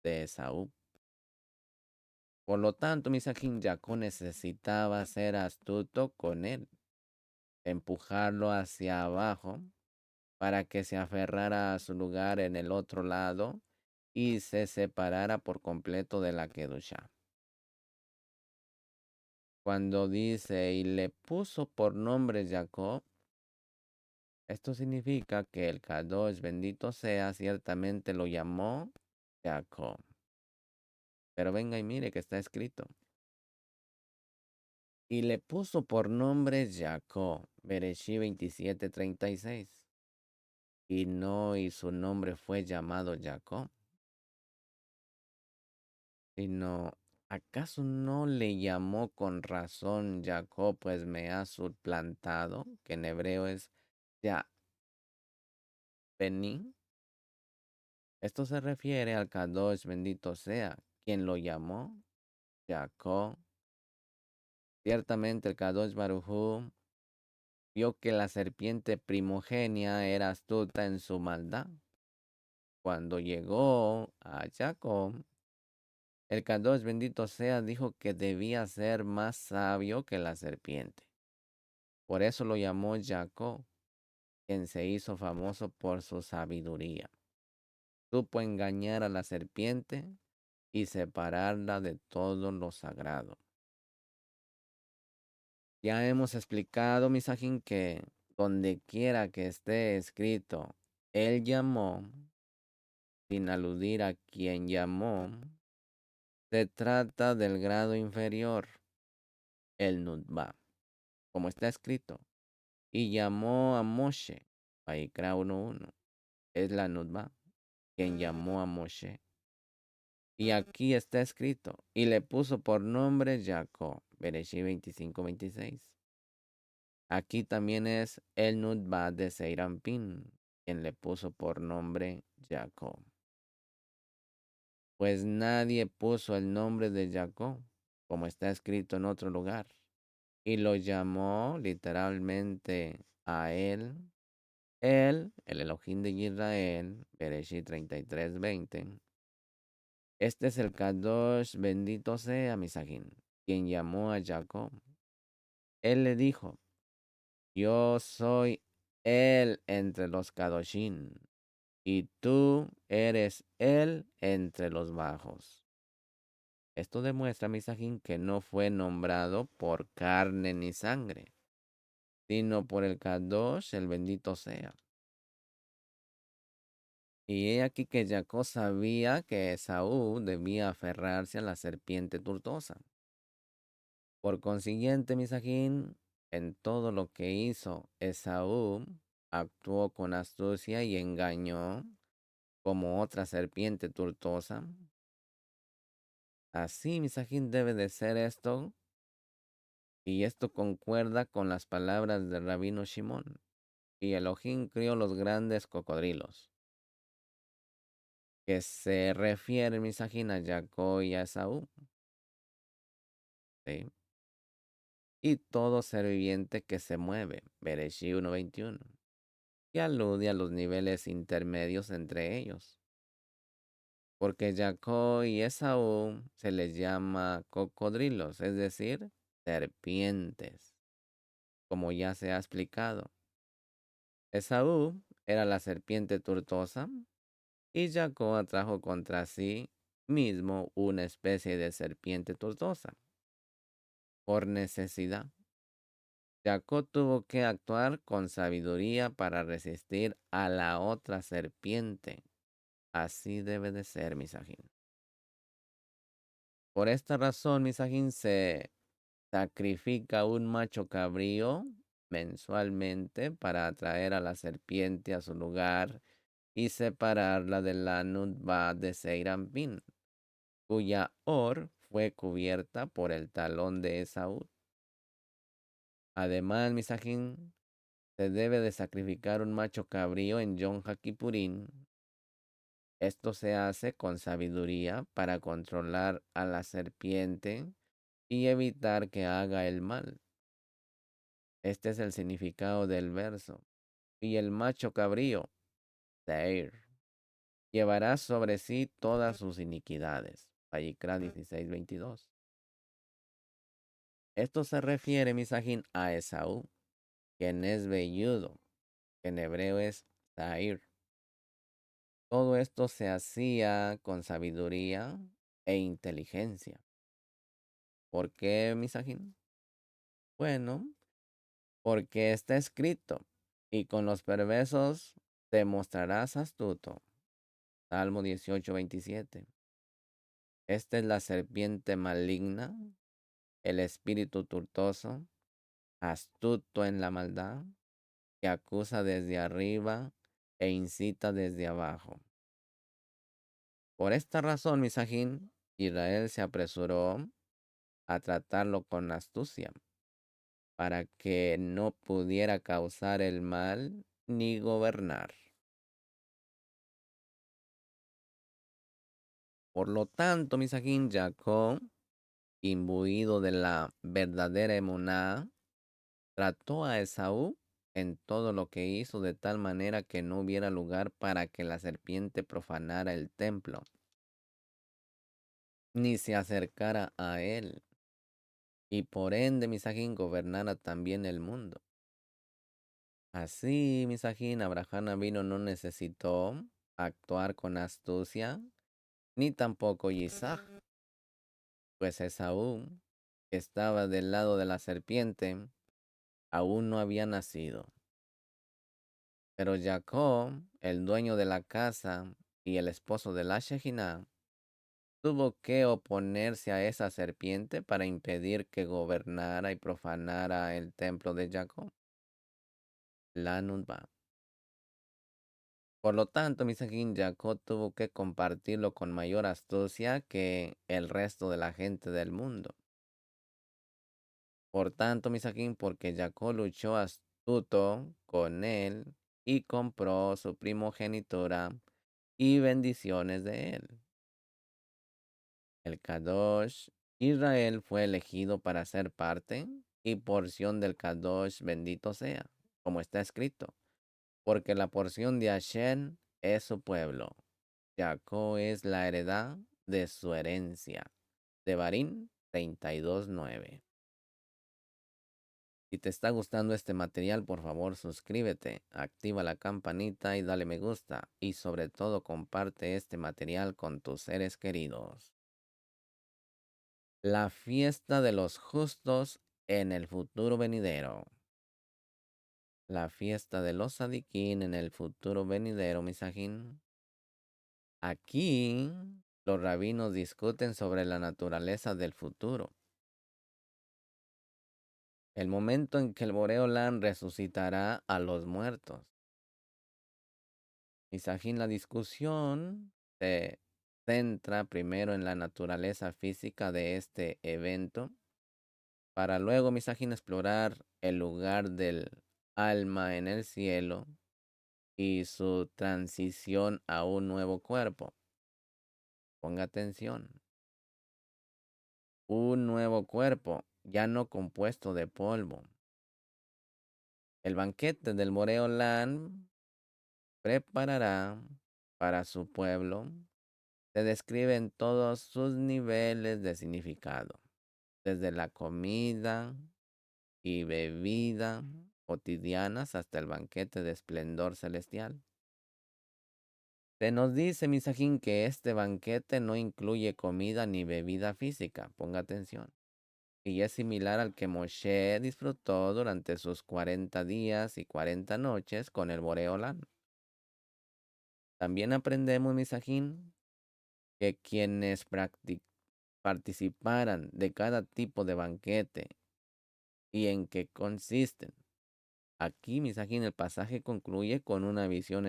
de Esaú. Por lo tanto, Misajín, Jacob necesitaba ser astuto con él, empujarlo hacia abajo para que se aferrara a su lugar en el otro lado y se separara por completo de la Kedusha. Cuando dice y le puso por nombre Jacob, esto significa que el Kadosh, bendito sea, ciertamente lo llamó Jacob. Pero venga y mire que está escrito. Y le puso por nombre Jacob, Bereshí 27:36. Y no, y su nombre fue llamado Jacob, sino, ¿acaso no le llamó con razón Jacob, pues me ha suplantado? Que en hebreo es Ya Bení. Esto se refiere al Kadosh, bendito sea, quien lo llamó Jacob. Ciertamente el Kadosh Barujú vio que la serpiente primogenia era astuta en su maldad. Cuando llegó a Jacob, el Kadosh, bendito sea, dijo que debía ser más sabio que la serpiente. Por eso lo llamó Jacob, quien se hizo famoso por su sabiduría. Supo engañar a la serpiente y separarla de todo lo sagrado. Ya hemos explicado, Misajín, que donde quiera que esté escrito, él llamó, sin aludir a quien llamó, se trata del grado inferior, el Nutba, como está escrito. Y llamó a Moshe, Vaikra 1:1, es la Nutba, quien llamó a Moshe. Y aquí está escrito, y le puso por nombre Jacob, Bereshí 25:26. Aquí también es el Nutba de Seirampín, quien le puso por nombre Jacob. Pues nadie puso el nombre de Jacob, como está escrito en otro lugar, y lo llamó literalmente a él, el Elohim de Israel, Bereshit 33:20. Este es el Kadosh, bendito sea Misajín, quien llamó a Jacob. Él le dijo, yo soy él entre los Kadoshim, y tú eres él entre los bajos. Esto demuestra, Misajín, que no fue nombrado por carne ni sangre, sino por el Kadosh, el bendito sea. Y he aquí que Jacob sabía que Esaú debía aferrarse a la serpiente tortosa. Por consiguiente, Misajín, en todo lo que hizo Esaú, actuó con astucia y engañó, como otra serpiente tortosa. Así, Misajín, debe de ser esto, y esto concuerda con las palabras del rabino Shimón. Y Elohim crió los grandes cocodrilos, que se refiere, Misajín, a Jacob y a Esaú, ¿sí? Y todo ser viviente que se mueve, Bereshí 1:21, que alude a los niveles intermedios entre ellos, porque Jacob y Esaú se les llama cocodrilos, es decir, serpientes, como ya se ha explicado. Esaú era la serpiente tortosa y Jacob atrajo contra sí mismo una especie de serpiente tortosa por necesidad. Jacob tuvo que actuar con sabiduría para resistir a la otra serpiente. Así debe de ser, Misajín. Por esta razón, Misajín, se sacrifica un macho cabrío mensualmente para atraer a la serpiente a su lugar y separarla de la nutba de Seirampín, cuya or fue cubierta por el talón de Esaú. Además, Misajín, se debe de sacrificar un macho cabrío en Yom Kippurín. Esto se hace con sabiduría para controlar a la serpiente y evitar que haga el mal. Este es el significado del verso. Y el macho cabrío, Seir, llevará sobre sí todas sus iniquidades. Vayikra 16:22. Esto se refiere, Misajín, a Esaú, quien es velludo, que en hebreo es Zair. Todo esto se hacía con sabiduría e inteligencia. ¿Por qué, Misajín? Bueno, porque está escrito, y con los perversos te mostrarás astuto. Salmo 18:27. Esta es la serpiente maligna, el espíritu tortoso, astuto en la maldad, que acusa desde arriba e incita desde abajo. Por esta razón, Misajín, Israel se apresuró a tratarlo con astucia, para que no pudiera causar el mal ni gobernar. Por lo tanto, Misajín, Jacob, imbuido de la verdadera emuná, trató a Esaú en todo lo que hizo de tal manera que no hubiera lugar para que la serpiente profanara el templo, ni se acercara a él, y por ende Misajín gobernara también el mundo. Así, Misajín, Abraham vino no necesitó actuar con astucia, ni tampoco Isaac, pues Esaú, que estaba del lado de la serpiente, aún no había nacido. Pero Jacob, el dueño de la casa y el esposo de la Shejinah, tuvo que oponerse a esa serpiente para impedir que gobernara y profanara el templo de Jacob, la Nutba. Por lo tanto, Misajín, Jacob tuvo que compartirlo con mayor astucia que el resto de la gente del mundo. Por tanto, Misajín, porque Jacob luchó astuto con él y compró su primogenitura y bendiciones de él. El Kadosh, Israel fue elegido para ser parte y porción del Kadosh, bendito sea, como está escrito, porque la porción de Hashem es su pueblo. Jacob es la heredad de su herencia. Devarim 32:9. Si te está gustando este material, por favor suscríbete, activa la campanita y dale me gusta. Y sobre todo comparte este material con tus seres queridos. La fiesta de los justos en el futuro venidero. La fiesta de los sadiquín en el futuro venidero, Misajín. Aquí los rabinos discuten sobre la naturaleza del futuro. El momento en que el Boreolán resucitará a los muertos. Misajín, la discusión se centra primero en la naturaleza física de este evento, para luego, Misajín, explorar el lugar del alma en el cielo y su transición a un nuevo cuerpo. Ponga atención. Un nuevo cuerpo, ya no compuesto de polvo. El banquete del Boreolán preparará para su pueblo. Se describen todos sus niveles de significado, desde la comida y bebida cotidianas hasta el banquete de esplendor celestial. Se nos dice, Misajín, que este banquete no incluye comida ni bebida física. Ponga atención. Y es similar al que Moshe disfrutó durante sus 40 días y 40 noches con el Boreolán. También aprendemos, Misajín, que quienes participaran de cada tipo de banquete y en qué consisten. Aquí, Misajín, el pasaje concluye con una visión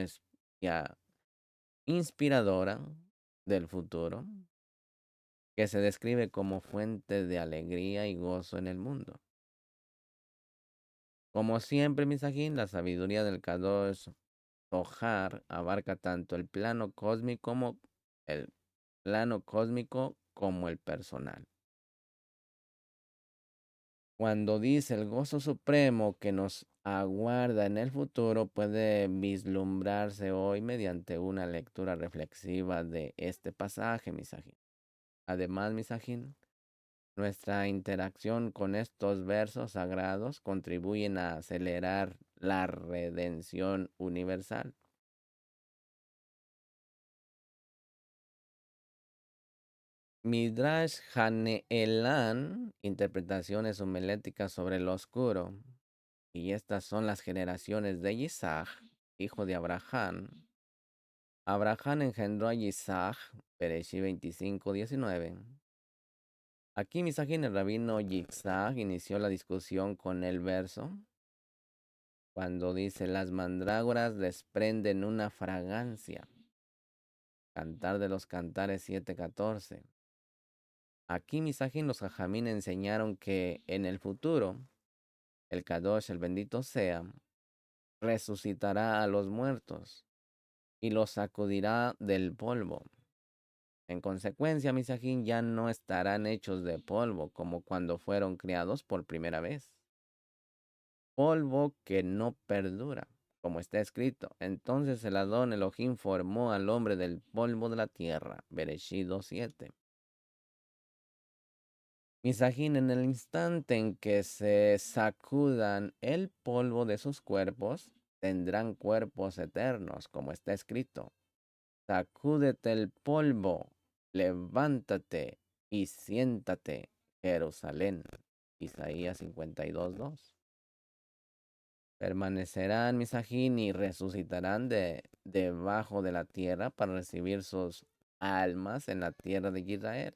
ya inspiradora del futuro, que se describe como fuente de alegría y gozo en el mundo. Como siempre, Misajín, la sabiduría del Kadosh Zohar abarca tanto el plano cósmico como el personal. Cuando dice el gozo supremo que nos aguarda en el futuro, puede vislumbrarse hoy mediante una lectura reflexiva de este pasaje, Misajín. Además, Misajín, nuestra interacción con estos versos sagrados contribuyen a acelerar la redención universal. Midrash Haneelan, interpretaciones homiléticas sobre lo oscuro. Y estas son las generaciones de Isaac, hijo de Abraham. Abraham engendró a Isaac, Bereshit 25:19. Aquí Misajín, el rabino Yitzhak, inició la discusión con el verso cuando dice: las mandrágoras desprenden una fragancia. Cantar de los Cantares 7:14. Aquí Misajín, los jajamín enseñaron que en el futuro, el Kadosh, el bendito sea, resucitará a los muertos y los sacudirá del polvo. En consecuencia, Misajín, ya no estarán hechos de polvo como cuando fueron criados por primera vez. Polvo que no perdura, como está escrito. Entonces el Adón Elohim formó al hombre del polvo de la tierra. Bereshit 2:7. Misajín, en el instante en que se sacudan el polvo de sus cuerpos, tendrán cuerpos eternos, como está escrito. Sacúdete el polvo, levántate y siéntate, Jerusalén. Isaías 52:2. Permanecerán, Misajín, y resucitarán debajo de la tierra para recibir sus almas en la tierra de Israel.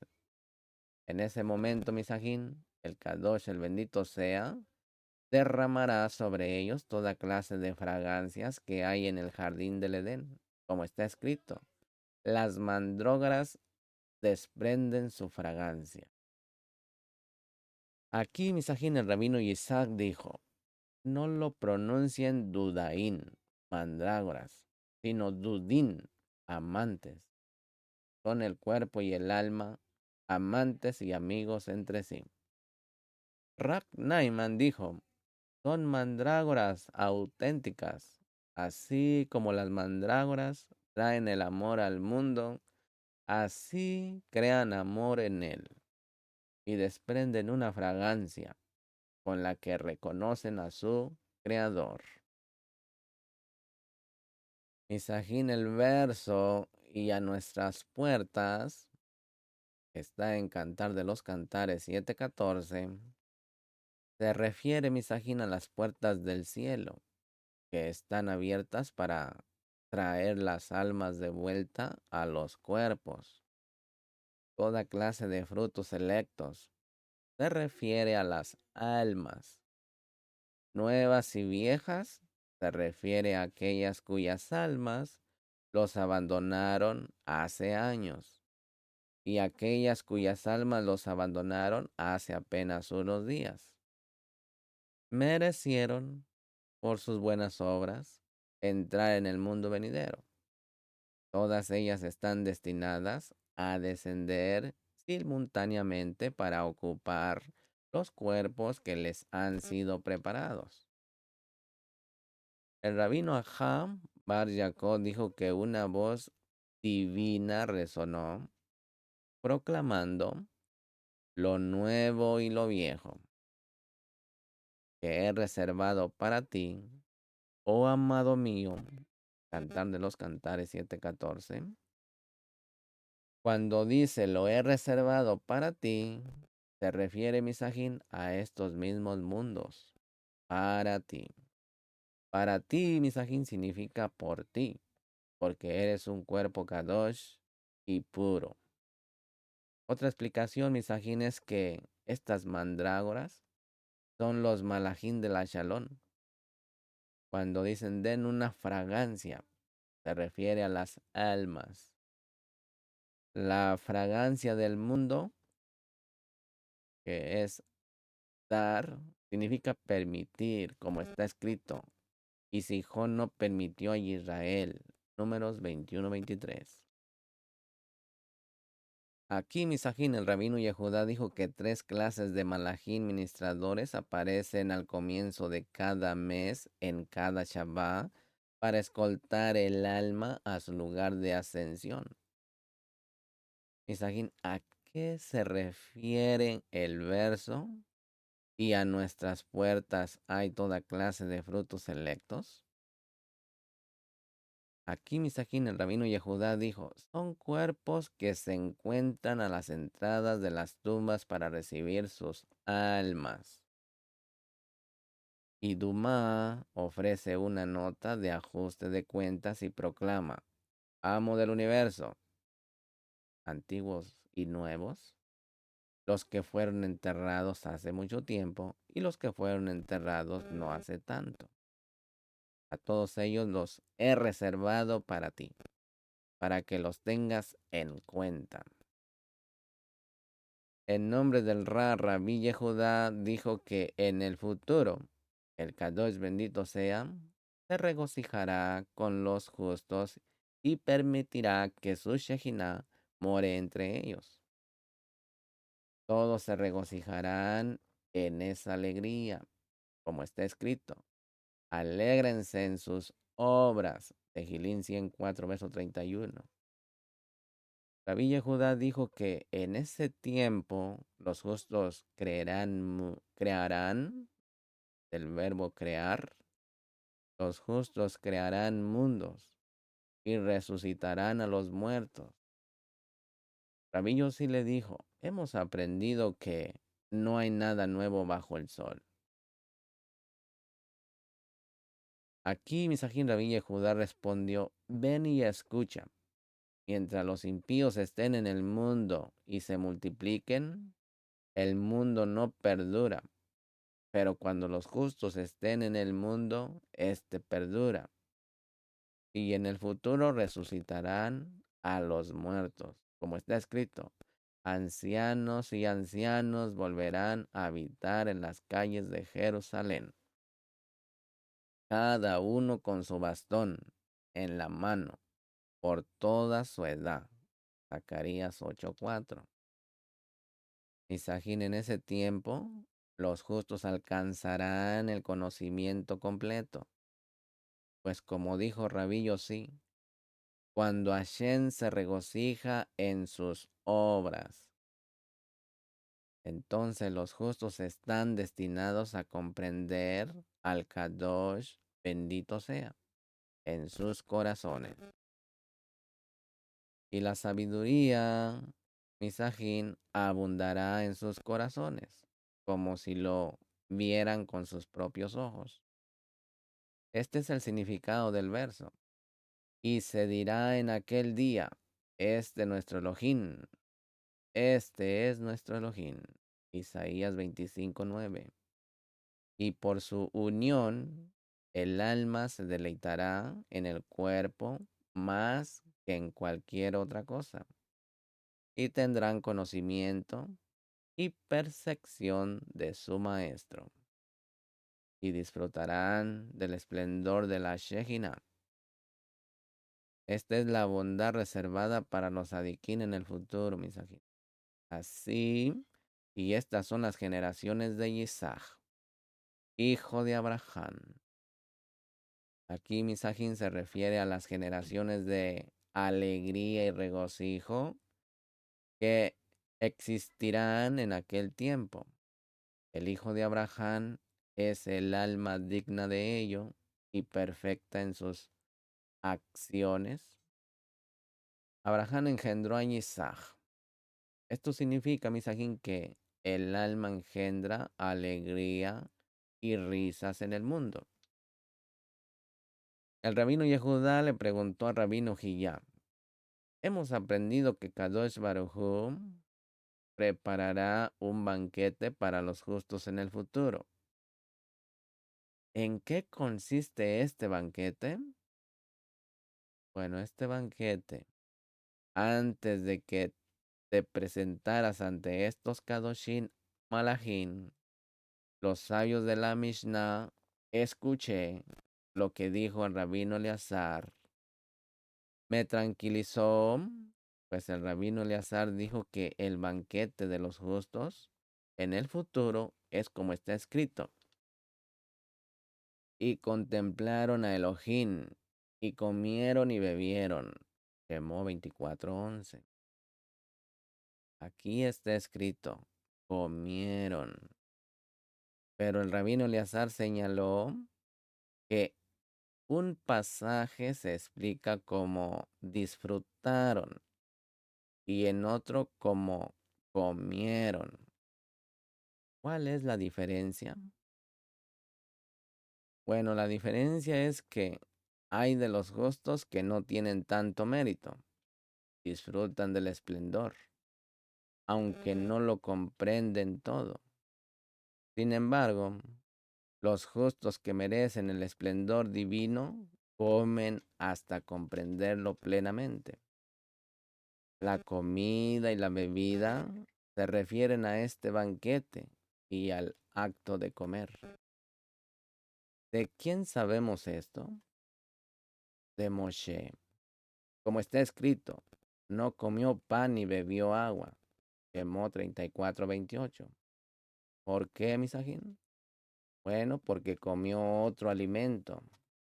En ese momento, Misajín, el Kadosh, el bendito sea, derramará sobre ellos toda clase de fragancias que hay en el jardín del Edén, como está escrito. Las mandrógaras desprenden su fragancia. Aquí, Misajín, el rabino Isaac dijo: no lo pronuncien dudaín, mandrágoras, sino dudín, amantes. Son el cuerpo y el alma, amantes y amigos entre sí. Rak Naiman dijo: son mandrágoras auténticas, así como las mandrágoras traen el amor al mundo, así crean amor en él y desprenden una fragancia con la que reconocen a su creador. Misajín, el verso y a nuestras puertas está en Cantar de los Cantares 7:14. Se refiere, Misajín, a las puertas del cielo, que están abiertas para traer las almas de vuelta a los cuerpos. Toda clase de frutos selectos se refiere a las almas. Nuevas y viejas se refiere a aquellas cuyas almas los abandonaron hace años, y aquellas cuyas almas los abandonaron hace apenas unos días, merecieron, por sus buenas obras, entrar en el mundo venidero. Todas ellas están destinadas a descender simultáneamente para ocupar los cuerpos que les han sido preparados. El rabino Aham Bar Yaakov dijo que una voz divina resonó, proclamando lo nuevo y lo viejo, que he reservado para ti, oh amado mío. Cantar de los Cantares 7:14. Cuando dice lo he reservado para ti, se refiere Misajín a estos mismos mundos. Para ti. Para ti, Misajín, significa por ti, porque eres un cuerpo kadosh y puro. Otra explicación, Misajín, es que estas mandrágoras son los malajín de la Shalom. Cuando dicen den una fragancia, se refiere a las almas. La fragancia del mundo, que es dar, significa permitir, como está escrito. Y Sihón no permitió a Israel. Números 21-23. Aquí Misajín, el rabino Yehudá, dijo que tres clases de malajín ministradores aparecen al comienzo de cada mes en cada Shabbat para escoltar el alma a su lugar de ascensión. Misajín, ¿a qué se refiere el verso? Y a nuestras puertas hay toda clase de frutos selectos. Aquí Misajín, el rabino Yehudá, dijo, son cuerpos que se encuentran a las entradas de las tumbas para recibir sus almas. Y Dumá ofrece una nota de ajuste de cuentas y proclama, amo del universo, antiguos y nuevos, los que fueron enterrados hace mucho tiempo y los que fueron enterrados no hace tanto. A todos ellos los he reservado para ti, para que los tengas en cuenta. En nombre del Rabí Yehudá dijo que en el futuro el Kadosh bendito sea, se regocijará con los justos y permitirá que su Shejinah more entre ellos. Todos se regocijarán en esa alegría, como está escrito. Alégrense en sus obras. Tejilín 104, verso 31. Rabí Yehudá dijo que en ese tiempo los justos crearán, del verbo crear, los justos crearán mundos y resucitarán a los muertos. Rabí Yossi le dijo, hemos aprendido que no hay nada nuevo bajo el sol. Aquí Misajín Rabí Yehudá respondió, ven y escucha. Mientras los impíos estén en el mundo y se multipliquen, el mundo no perdura. Pero cuando los justos estén en el mundo, éste perdura. Y en el futuro resucitarán a los muertos, como está escrito. Ancianos y ancianos volverán a habitar en las calles de Jerusalén, cada uno con su bastón en la mano, por toda su edad. Zacarías 8:4. Misajín, en ese tiempo, los justos alcanzarán el conocimiento completo. Pues como dijo Rabí Yossi, cuando Hashem se regocija en sus obras, entonces los justos están destinados a comprender al Kadosh, bendito sea, en sus corazones. Y la sabiduría, Misajín, abundará en sus corazones, como si lo vieran con sus propios ojos. Este es el significado del verso. Y se dirá en aquel día, nuestro Elohim, este es nuestro Elohim. Isaías 25:9. Y por su unión, el alma se deleitará en el cuerpo más que en cualquier otra cosa, y tendrán conocimiento y percepción de su maestro, y disfrutarán del esplendor de la Shejina. Esta es la bondad reservada para los adiquín en el futuro, mis ají. Así, y estas son las generaciones de Isaac, hijo de Abraham. Aquí Misajín se refiere a las generaciones de alegría y regocijo que existirán en aquel tiempo. El hijo de Abraham es el alma digna de ello y perfecta en sus acciones. Abraham engendró a Isaac. Esto significa, Misajín, que el alma engendra alegría y risas en el mundo. El rabino Yehudá le preguntó al rabino Hiyá: hemos aprendido que Kadosh Baruj Hu preparará un banquete para los justos en el futuro. ¿En qué consiste este banquete? Bueno, este banquete, antes de que te presentaras ante estos Kadoshin Malachim, los sabios de la Mishnah, escuché lo que dijo el rabino Eleazar. Me tranquilizó, pues el rabino Eleazar dijo que el banquete de los justos en el futuro es como está escrito. Y contemplaron a Elohim, y comieron y bebieron. Shemó 24:11. Aquí está escrito, comieron. Pero el rabino Eleazar señaló que un pasaje se explica como disfrutaron y en otro como comieron. ¿Cuál es la diferencia? Bueno, la diferencia es que hay de los justos que no tienen tanto mérito, disfrutan del esplendor, aunque no lo comprenden todo. Sin embargo, los justos que merecen el esplendor divino comen hasta comprenderlo plenamente. La comida y la bebida se refieren a este banquete y al acto de comer. ¿De quién sabemos esto? De Moshe. Como está escrito, no comió pan ni bebió agua. Quemó 34:28. ¿Por qué, Misajín? Bueno, porque comió otro alimento,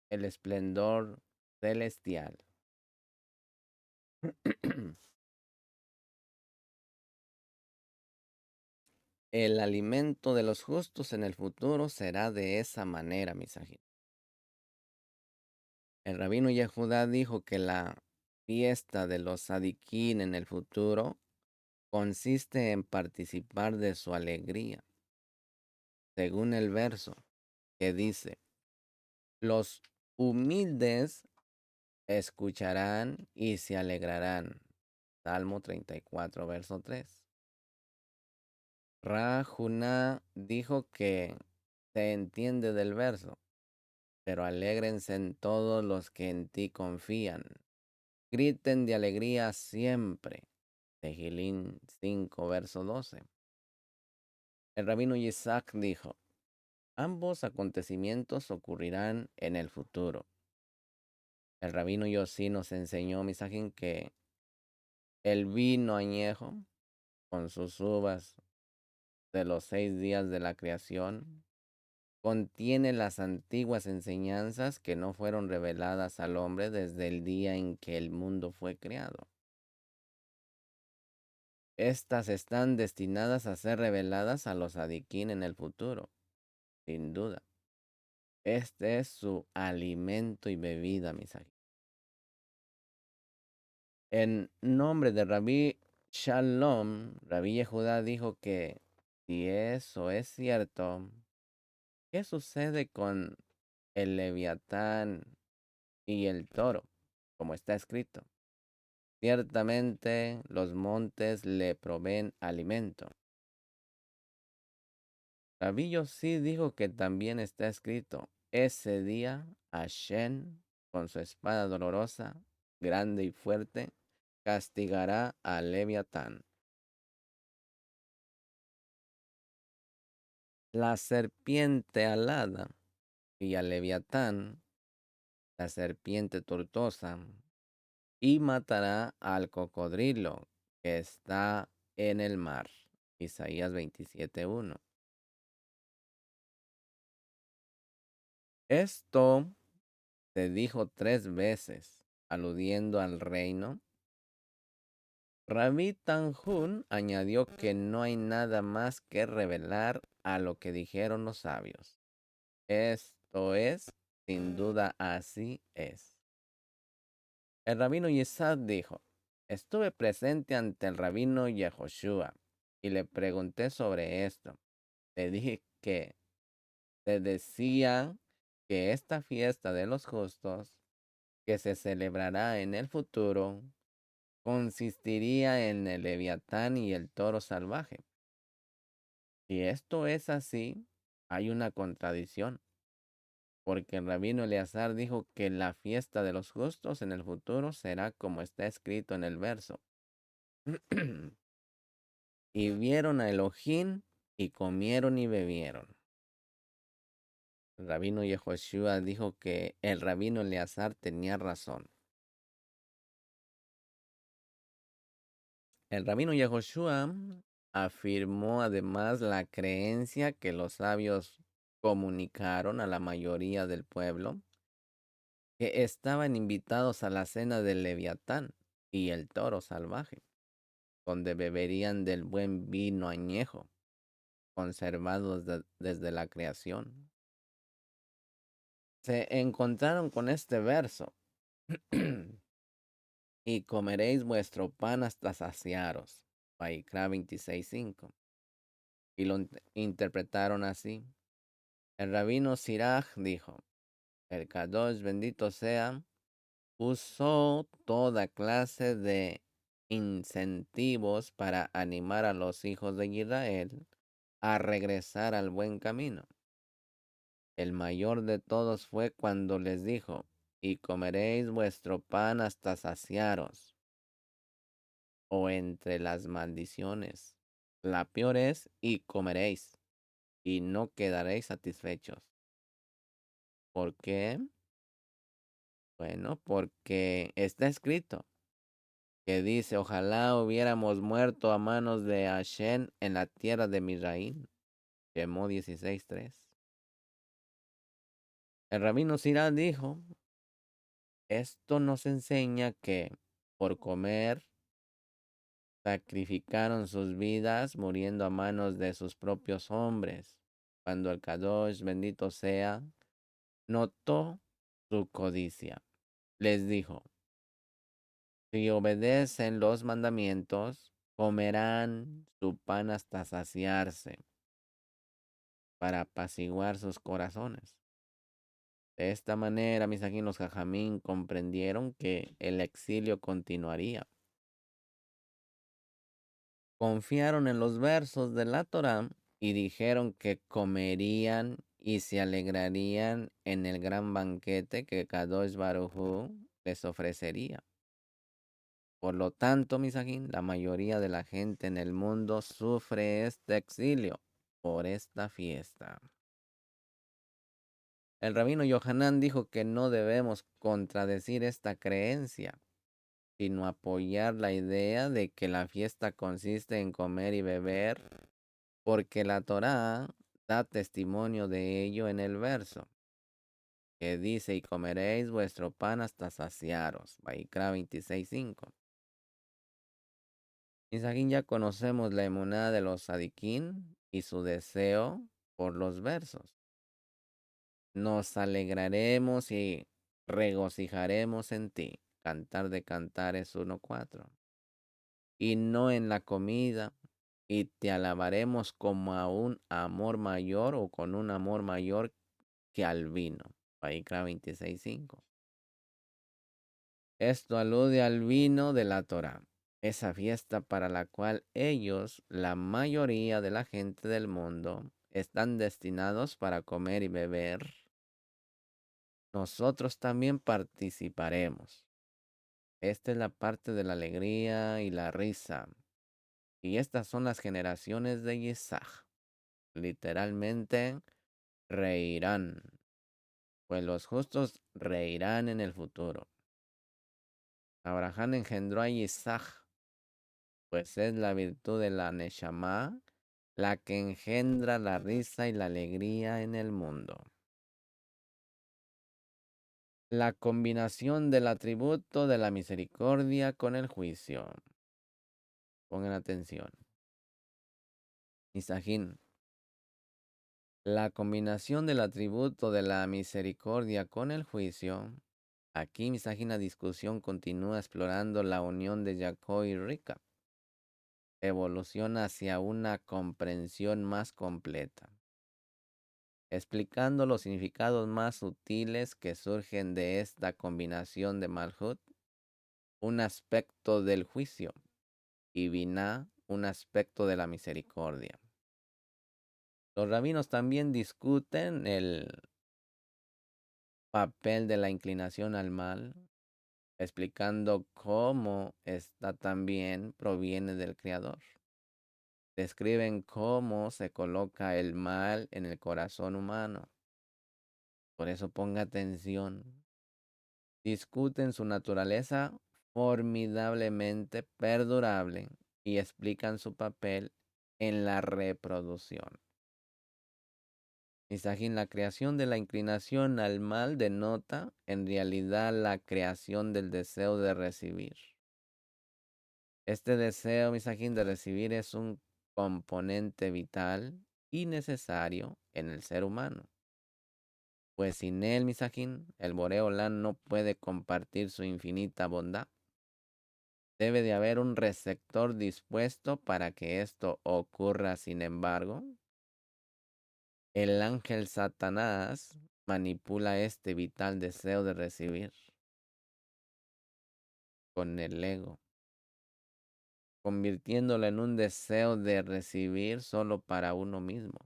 el esplendor celestial. El alimento de los justos en el futuro será de esa manera, Misajín. El rabino Yehudá dijo que la fiesta de los sadiquín en el futuro consiste en participar de su alegría, según el verso que dice: los humildes escucharán y se alegrarán. Salmo 34, verso 3. Rajuná dijo que se entiende del verso, pero alégrense en todos los que en ti confían. Griten de alegría siempre. Tehilín 5, verso 12. El rabino Isaac dijo: ambos acontecimientos ocurrirán en el futuro. El rabino Yossi nos enseñó, Misajín, que el vino añejo, con sus uvas de los 6 días de la creación, contiene las antiguas enseñanzas que no fueron reveladas al hombre desde el día en que el mundo fue creado. Estas están destinadas a ser reveladas a los adiquín en el futuro, sin duda. Este es su alimento y bebida, Misajín. En nombre de Rabí Shalom, Rabí Yehudá dijo que si eso es cierto, ¿qué sucede con el leviatán y el toro? Como está escrito: ciertamente los montes le proveen alimento. Rabí Yossi dijo que también está escrito: ese día Hashem con su espada dolorosa grande y fuerte, castigará a Leviatán. La serpiente alada y a Leviatán, la serpiente tortosa, y matará al cocodrilo que está en el mar. Isaías 27:1. Esto se dijo 3 veces, aludiendo al reino. Rabí Tanjún añadió que no hay nada más que revelar a lo que dijeron los sabios. Esto es, sin duda así es. El rabino Yisad dijo, estuve presente ante el rabino Yehoshua y le pregunté sobre esto. Le dije que se decía que esta fiesta de los justos, que se celebrará en el futuro, consistiría en el leviatán y el toro salvaje. Si esto es así, hay una contradicción, porque el rabino Eleazar dijo que la fiesta de los justos en el futuro será como está escrito en el verso. Y vieron a Elohim y comieron y bebieron. El rabino Yehoshua dijo que el rabino Eleazar tenía razón. El rabino Yehoshua afirmó además la creencia que los sabios comunicaron a la mayoría del pueblo, que estaban invitados a la cena del Leviatán y el toro salvaje, donde beberían del buen vino añejo, conservado desde la creación. Se encontraron con este verso, y comeréis vuestro pan hasta saciaros. Baikra 26:5. Y lo interpretaron así. El rabino Siraj dijo, el Kadosh bendito sea, usó toda clase de incentivos para animar a los hijos de Israel a regresar al buen camino. El mayor de todos fue cuando les dijo, y comeréis vuestro pan hasta saciaros, o entre las maldiciones. La peor es, y comeréis, y no quedaréis satisfechos. ¿Por qué? Bueno, porque está escrito que dice, ojalá hubiéramos muerto a manos de Hashem en la tierra de Misraim. Shemó 16:3. El rabino Sirá dijo, esto nos enseña que por comer sacrificaron sus vidas muriendo a manos de sus propios hombres. Cuando el Kadosh bendito sea, notó su codicia. Les dijo, si obedecen los mandamientos, comerán su pan hasta saciarse, para apaciguar sus corazones. De esta manera, mis aquí los jajamín comprendieron que el exilio continuaría. Confiaron en los versos de la Torá y dijeron que comerían y se alegrarían en el gran banquete que Kadosh Baruj Hu les ofrecería. Por lo tanto, misajín, la mayoría de la gente en el mundo sufre este exilio por esta fiesta. El rabino Yohanan dijo que no debemos contradecir esta creencia, sino apoyar la idea de que la fiesta consiste en comer y beber, porque la Torá da testimonio de ello en el verso, que dice, y comeréis vuestro pan hasta saciaros. Baikra 26:5. Misajín, ya conocemos la emuná de los sadiquín y su deseo por los versos. Nos alegraremos y regocijaremos en ti. Cantar de Cantares 1:4. Y no en la comida, y te alabaremos como a un amor mayor o con un amor mayor que al vino. Baikra 26:5. Esto alude al vino de la Torá, esa fiesta para la cual ellos, la mayoría de la gente del mundo, están destinados para comer y beber. Nosotros también participaremos. Esta es la parte de la alegría y la risa. Y estas son las generaciones de Isaac. Literalmente reirán, pues los justos reirán en el futuro. Abraham engendró a Isaac, pues es la virtud de la Neshama la que engendra la risa y la alegría en el mundo. La combinación del atributo de la misericordia con el juicio. Pongan atención. Misajín. La combinación del atributo de la misericordia con el juicio. Aquí, Misajín, la discusión continúa explorando la unión de Jacob y Rica. Evoluciona hacia una comprensión más completa, explicando los significados más sutiles que surgen de esta combinación de Malhut, un aspecto del juicio, y Binah, un aspecto de la misericordia. Los rabinos también discuten el papel de la inclinación al mal, explicando cómo esta también proviene del Creador. Describen cómo se coloca el mal en el corazón humano. Por eso ponga atención. Discuten su naturaleza formidablemente perdurable y explican su papel en la reproducción. Misajín, la creación de la inclinación al mal denota en realidad la creación del deseo de recibir. Este deseo, Misajín, de recibir es un componente vital y necesario en el ser humano. Pues sin él, Misajín, el Boreolán no puede compartir su infinita bondad. Debe de haber un receptor dispuesto para que esto ocurra. Sin embargo, el ángel Satanás manipula este vital deseo de recibir con el ego, convirtiéndolo en un deseo de recibir solo para uno mismo.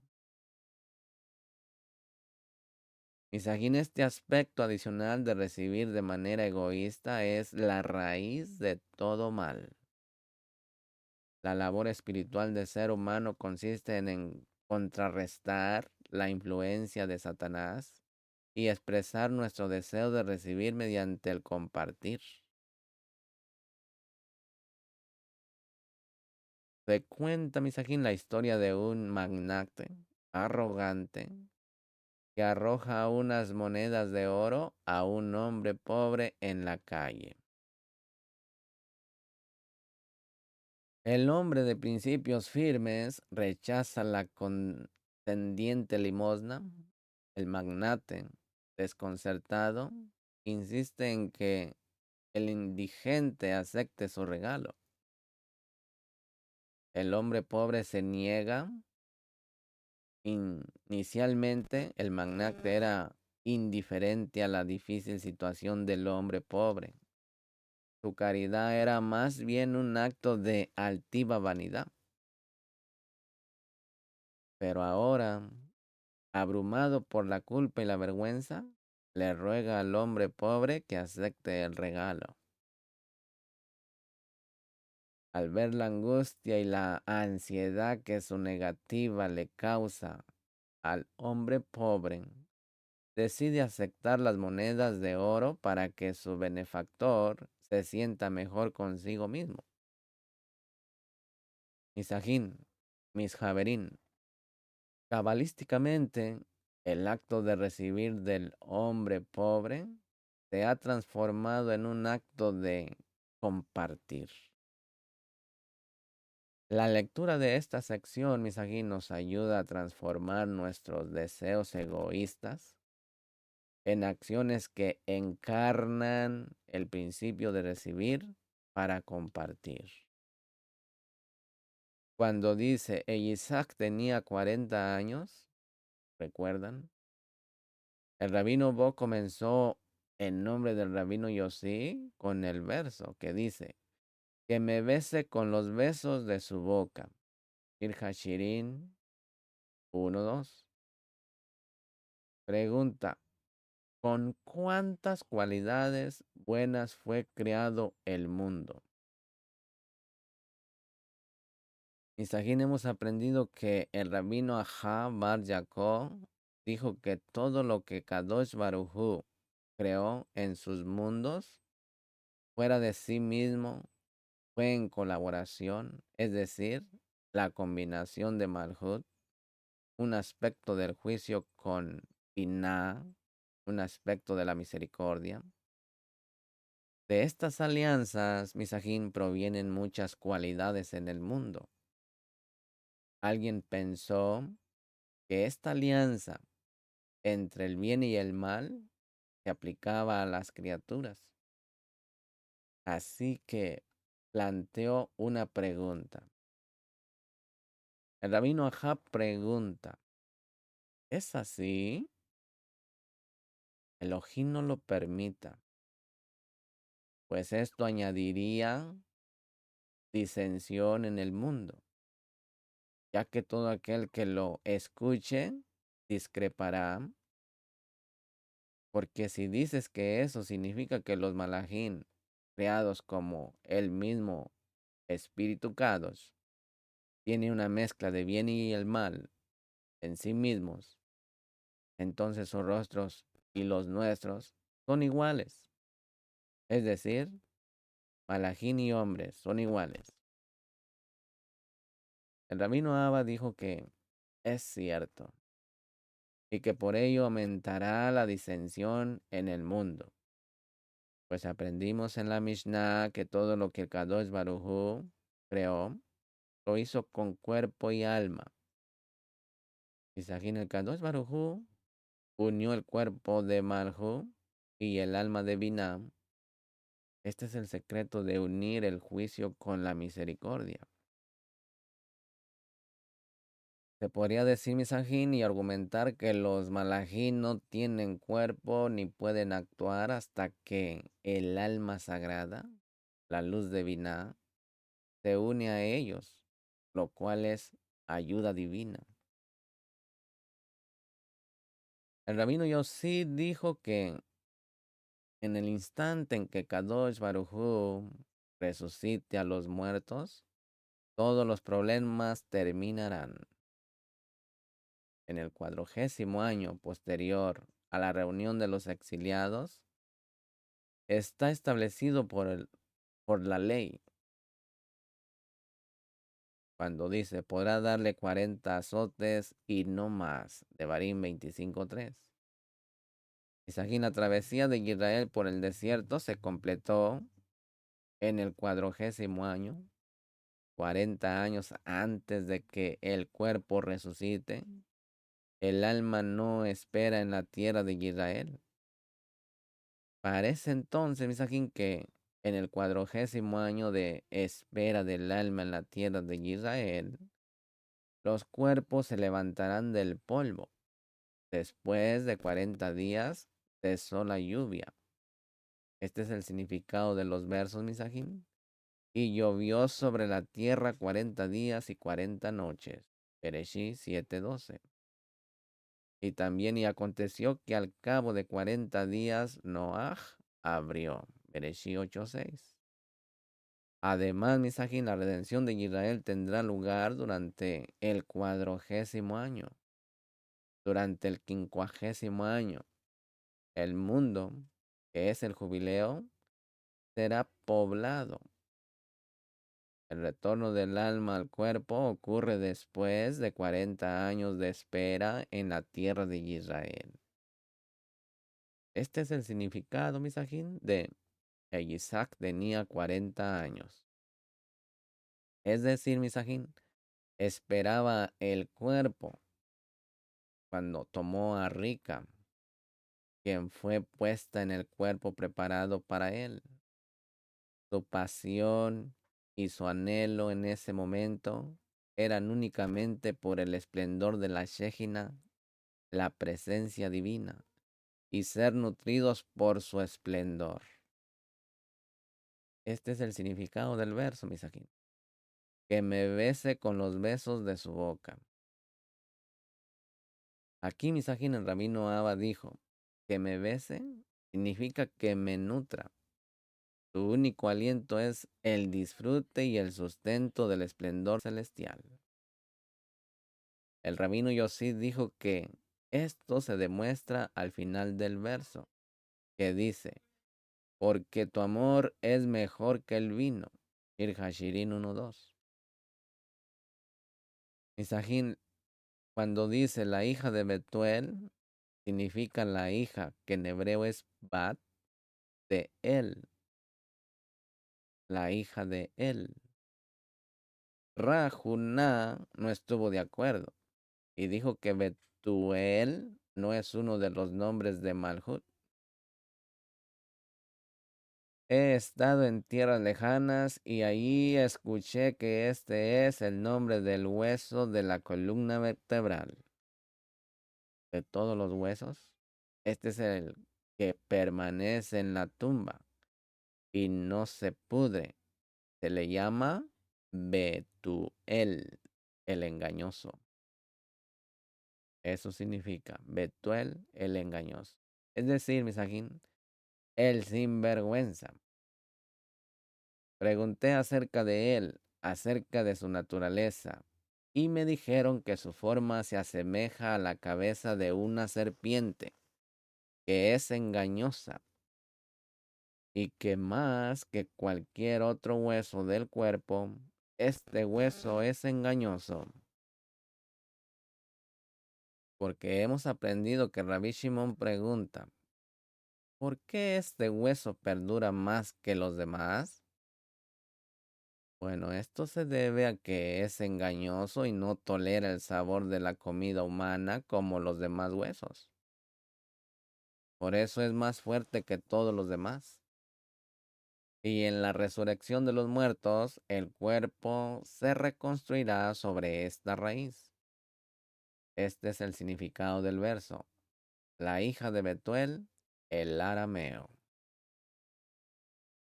Misajín, este aspecto adicional de recibir de manera egoísta es la raíz de todo mal. La labor espiritual del ser humano consiste en contrarrestar la influencia de Satanás y expresar nuestro deseo de recibir mediante el compartir. Se cuenta, Misajín, la historia de un magnate arrogante que arroja unas monedas de oro a un hombre pobre en la calle. El hombre de principios firmes rechaza la contendiente limosna. El magnate, desconcertado, insiste en que el indigente acepte su regalo. El hombre pobre se niega. Inicialmente, el magnate era indiferente a la difícil situación del hombre pobre. Su caridad era más bien un acto de altiva vanidad. Pero ahora, abrumado por la culpa y la vergüenza, le ruega al hombre pobre que acepte el regalo. Al ver la angustia y la ansiedad que su negativa le causa al hombre pobre, decide aceptar las monedas de oro para que su benefactor se sienta mejor consigo mismo. Misajín, Misjaverín. Cabalísticamente, el acto de recibir del hombre pobre se ha transformado en un acto de compartir. La lectura de esta sección, Misajín, nos ayuda a transformar nuestros deseos egoístas en acciones que encarnan el principio de recibir para compartir. Cuando dice, Isaac tenía 40 años, ¿recuerdan? El rabino Bo comenzó en nombre del rabino Yossi con el verso que dice, que me bese con los besos de su boca. Ir Hashirin 1:2. Pregunta, ¿Con cuántas cualidades buenas fue creado el mundo? Misajín, hemos aprendido que el rabino Ajá Bar Yaakov dijo que todo lo que Kadosh Baruj Hu creó en sus mundos, fuera de sí mismo, fue en colaboración, es decir, la combinación de Malhut, un aspecto del juicio con Binah, un aspecto de la misericordia. De estas alianzas, Misajín, provienen muchas cualidades en el mundo. Alguien pensó que esta alianza entre el bien y el mal se aplicaba a las criaturas. Así que planteó una pregunta. El rabino Ahab pregunta, ¿es así? Elohim no lo permita, pues esto añadiría disensión en el mundo, ya que todo aquel que lo escuche discrepará, porque si dices que eso significa que los malajín, creados como el mismo Espíritu Kadosh, tiene una mezcla de bien y el mal en sí mismos, entonces sus rostros y los nuestros son iguales. Es decir, malajín y hombres son iguales. El rabino Abba dijo que es cierto y que por ello aumentará la disensión en el mundo. Pues aprendimos en la Mishnah que todo lo que el Kadosh Baruj Hu creó, lo hizo con cuerpo y alma. Y Sajín el Kadosh Baruj Hu unió el cuerpo de Malhu y el alma de Binah. Este es el secreto de unir el juicio con la misericordia. Se podría decir Misajín y argumentar que los malajín no tienen cuerpo ni pueden actuar hasta que el alma sagrada, la luz de Binah, se une a ellos, lo cual es ayuda divina. El rabino Yossi dijo que en el instante en que Kadosh Baruj Hu resucite a los muertos, todos los problemas terminarán. En el 40º año posterior a la reunión de los exiliados, está establecido por la ley, cuando dice, podrá darle 40 azotes y no más, de Barín 25:3. La travesía de Israel por el desierto se completó en el 40º año, 40 años antes de que el cuerpo resucite. El alma no espera en la tierra de Israel. Parece entonces, Misajín, que en el 40º año de espera del alma en la tierra de Israel, los cuerpos se levantarán del polvo. Después de 40 días cesó la lluvia. Este es el significado de los versos, Misajín. Y llovió sobre la tierra 40 días y 40 noches. Bereshí 7:12. Y también y aconteció que al cabo de 40 días Noaj abrió. Bereshí 8:6. Además, Misajín, la redención de Israel tendrá lugar durante el 40º año. Durante el 50º año, el mundo, que es el jubileo, será poblado. El retorno del alma al cuerpo ocurre después de 40 años de espera en la tierra de Israel. Este es el significado, Misajín, de que Isaac tenía 40 años. Es decir, Misajín, esperaba el cuerpo cuando tomó a Rica, quien fue puesta en el cuerpo preparado para él. Su pasión y su anhelo en ese momento eran únicamente por el esplendor de la Shejina, la presencia divina, y ser nutridos por su esplendor. Este es el significado del verso, Misajín. Que me bese con los besos de su boca. Aquí Misajín el rabino Abba dijo, que me bese significa que me nutra. Su único aliento es el disfrute y el sustento del esplendor celestial. El rabino Yossi dijo que esto se demuestra al final del verso, que dice, porque tu amor es mejor que el vino. Shir Hashirin 1:2. Misajín, cuando dice la hija de Betuel, significa la hija, que en hebreo es Bat, de él, la hija de él. Rajuná no estuvo de acuerdo y dijo que Betuel no es uno de los nombres de Malhut. He estado en tierras lejanas y allí escuché que este es el nombre del hueso de la columna vertebral. De todos los huesos, este es el que permanece en la tumba y no se pudre. Se le llama Betuel, el engañoso. Eso significa Betuel, el engañoso. Es decir, Misajín, el sinvergüenza. Pregunté acerca de él, acerca de su naturaleza, y me dijeron que su forma se asemeja a la cabeza de una serpiente, que es engañosa, y que más que cualquier otro hueso del cuerpo, este hueso es engañoso. Porque hemos aprendido que Rabbi Shimon pregunta, ¿por qué este hueso perdura más que los demás? Bueno, esto se debe a que es engañoso y no tolera el sabor de la comida humana como los demás huesos. Por eso es más fuerte que todos los demás. Y en la resurrección de los muertos, el cuerpo se reconstruirá sobre esta raíz. Este es el significado del verso. La hija de Betuel, el arameo.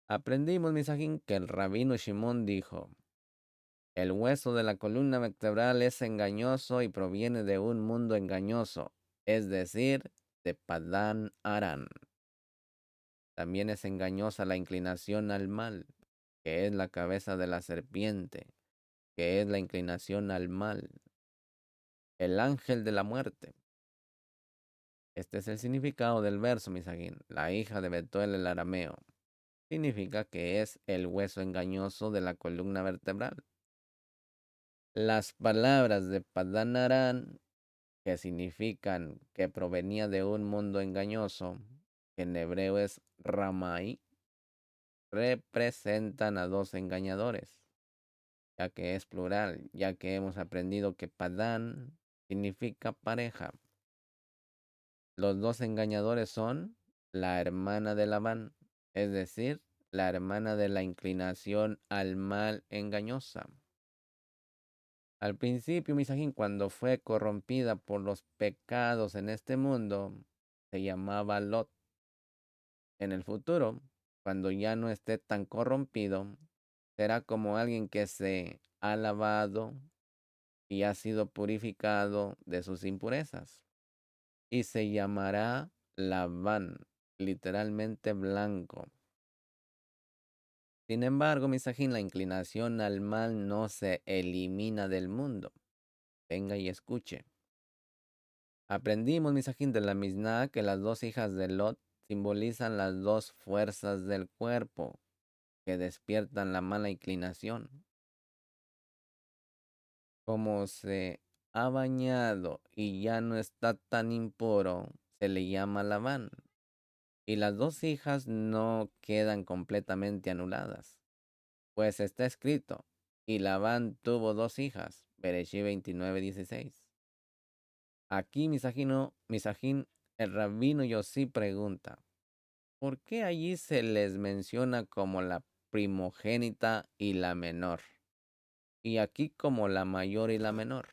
Aprendimos, Misajín, que el rabino Shimón dijo, el hueso de la columna vertebral es engañoso y proviene de un mundo engañoso, es decir, de Padán Aram. También es engañosa la inclinación al mal, que es la cabeza de la serpiente, que es la inclinación al mal, el ángel de la muerte. Este es el significado del verso, Misaguín, la hija de Betuel el arameo. Significa que es el hueso engañoso de la columna vertebral. Las palabras de Padán Aram, que significan que provenía de un mundo engañoso, que en hebreo es Ramai, representan a dos engañadores, ya que es plural, ya que hemos aprendido que Padán significa pareja. Los dos engañadores son la hermana de Labán, es decir, la hermana de la inclinación al mal engañosa. Al principio, Misajín, cuando fue corrompida por los pecados en este mundo, se llamaba Lot. En el futuro, cuando ya no esté tan corrompido, será como alguien que se ha lavado y ha sido purificado de sus impurezas. Y se llamará Labán, literalmente blanco. Sin embargo, Misajín, la inclinación al mal no se elimina del mundo. Venga y escuche. Aprendimos, Misajín, de la Misná que las dos hijas de Lot simbolizan las dos fuerzas del cuerpo que despiertan la mala inclinación. Como se ha bañado y ya no está tan impuro, se le llama Labán. Y las dos hijas no quedan completamente anuladas, pues está escrito, y Labán tuvo dos hijas, Bereshí 29:16. Aquí Misajín, el rabino Yossi pregunta, ¿por qué allí se les menciona como la primogénita y la menor? Y aquí como la mayor y la menor.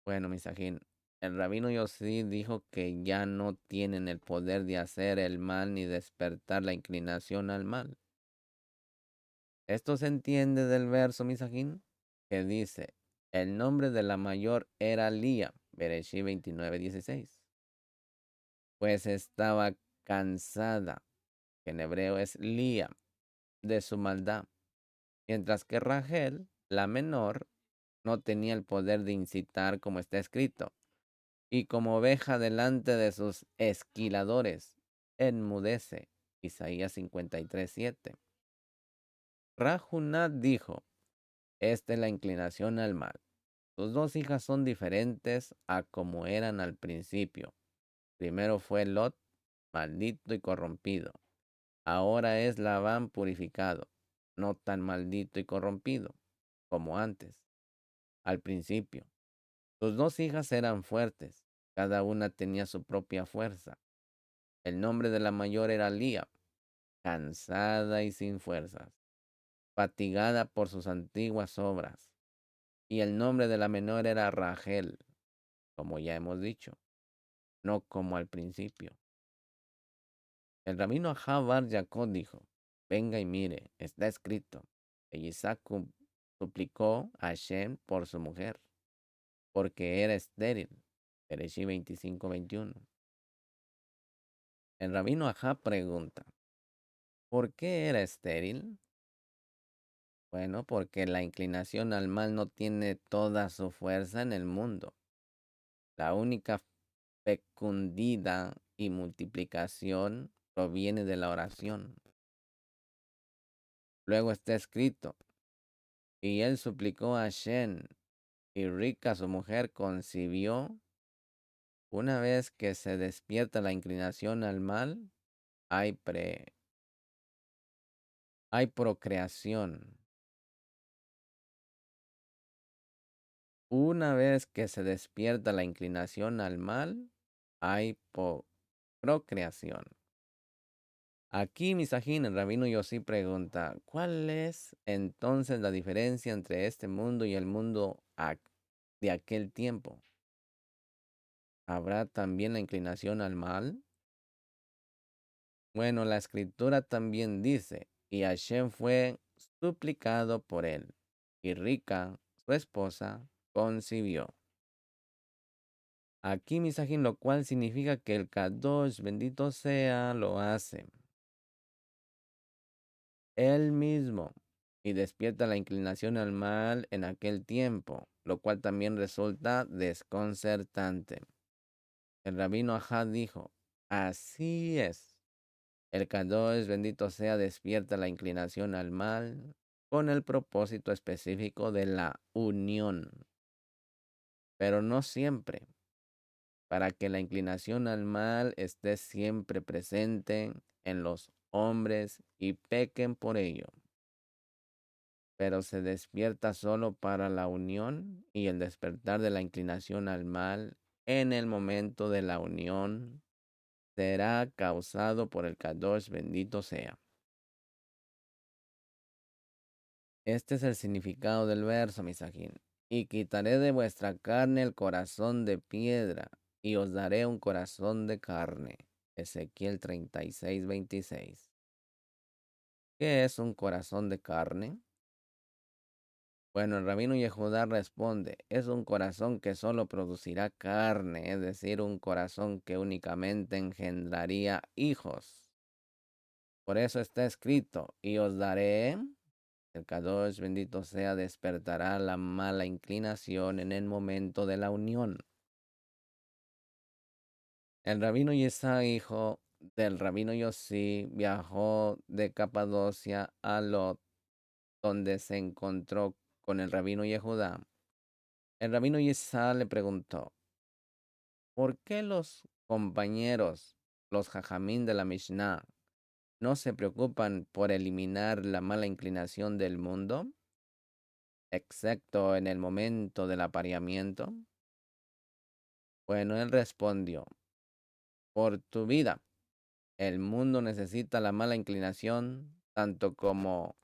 Bueno, Misajín, el rabino Yossi dijo que ya no tienen el poder de hacer el mal ni despertar la inclinación al mal. Esto se entiende del verso, Misajín, que dice, el nombre de la mayor era Lía, Bereshí 29:16. pues estaba cansada, que en hebreo es Lía, de su maldad, mientras que Rachel, la menor, no tenía el poder de incitar como está escrito, y como oveja delante de sus esquiladores, enmudece. Isaías 53:7. Rajunat dijo, esta es la inclinación al mal. Tus dos hijas son diferentes a como eran al principio. Primero fue Lot, maldito y corrompido. Ahora es Labán purificado, no tan maldito y corrompido como antes, al principio. Tus dos hijas eran fuertes, cada una tenía su propia fuerza. El nombre de la mayor era Lía, cansada y sin fuerzas, fatigada por sus antiguas obras. Y el nombre de la menor era Rachel, como ya hemos dicho, no como al principio. El rabino Jabar Jacob dijo, venga y mire, está escrito. Y Isaac suplicó a Shem por su mujer, porque era estéril. Bereshí 25:21. El rabino Ajá pregunta, ¿por qué era estéril? Bueno, porque la inclinación al mal no tiene toda su fuerza en el mundo. La única fecundidad y multiplicación proviene de la oración. Luego está escrito, y él suplicó a Shem, y Rica su mujer concibió. Una vez que se despierta la inclinación al mal, hay, hay procreación. Una vez que se despierta la inclinación al mal, hay procreación. Aquí Misajín, el rabino Yossi pregunta, ¿cuál es entonces la diferencia entre este mundo y el mundo de aquel tiempo? ¿Habrá también la inclinación al mal? Bueno, la escritura también dice, y Hashem fue suplicado por él, y Rica, su esposa, concibió. Aquí Misajín, lo cual significa que el Kadosh, bendito sea, lo hace él mismo y despierta la inclinación al mal en aquel tiempo, lo cual también resulta desconcertante. El rabino Ajad dijo, así es. El Kadosh, bendito sea, despierta la inclinación al mal con el propósito específico de la unión, pero no siempre, para que la inclinación al mal esté siempre presente en los hombres y pequen por ello, pero se despierta solo para la unión y el despertar de la inclinación al mal en el momento de la unión será causado por el Kadosh, bendito sea. Este es el significado del verso, Misajín. Y quitaré de vuestra carne el corazón de piedra, y os daré un corazón de carne. Ezequiel 36:26. ¿Qué es un corazón de carne? Bueno, el rabino Yehudá responde, es un corazón que solo producirá carne, es decir, un corazón que únicamente engendraría hijos. Por eso está escrito, y os daré. El Kadosh, bendito sea, despertará la mala inclinación en el momento de la unión. El rabino Yesá, hijo del rabino Yossi, viajó de Capadocia a Lot, donde se encontró con el rabino Yehudá. El rabino Yesá le preguntó, ¿por qué los compañeros, los jajamín de la Mishnah, no se preocupan por eliminar la mala inclinación del mundo, excepto en el momento del apareamiento? Bueno, él respondió, por tu vida, el mundo necesita la mala inclinación tanto como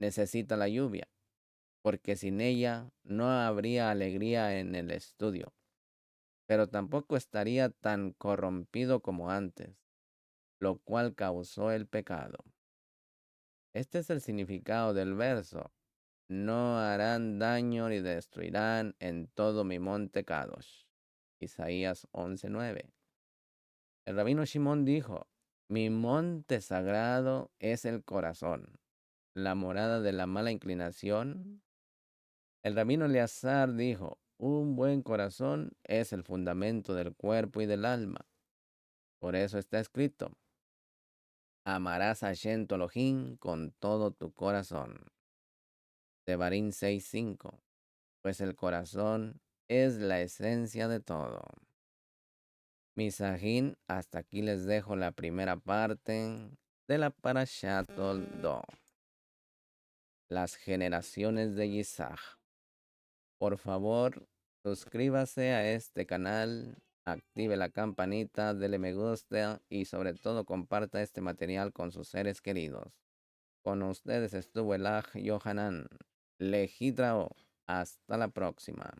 necesita la lluvia, porque sin ella no habría alegría en el estudio, pero tampoco estaría tan corrompido como antes, lo cual causó el pecado. Este es el significado del verso. No harán daño ni destruirán en todo mi monte Kadosh. Isaías 11:9. El rabino Shimón dijo, mi monte sagrado es el corazón, la morada de la mala inclinación. El rabino Eleazar dijo, un buen corazón es el fundamento del cuerpo y del alma. Por eso está escrito, amarás a Hashem tu Elohim con todo tu corazón. Devarim 6:5. Pues el corazón es la esencia de todo. Misajín, hasta aquí les dejo la primera parte de la Parashat Toldo, las generaciones de Isaac. Por favor, suscríbase a este canal, active la campanita, dele me gusta y sobre todo comparta este material con sus seres queridos. Con ustedes estuvo el Aj Yohanan Lejidrao. Hasta la próxima.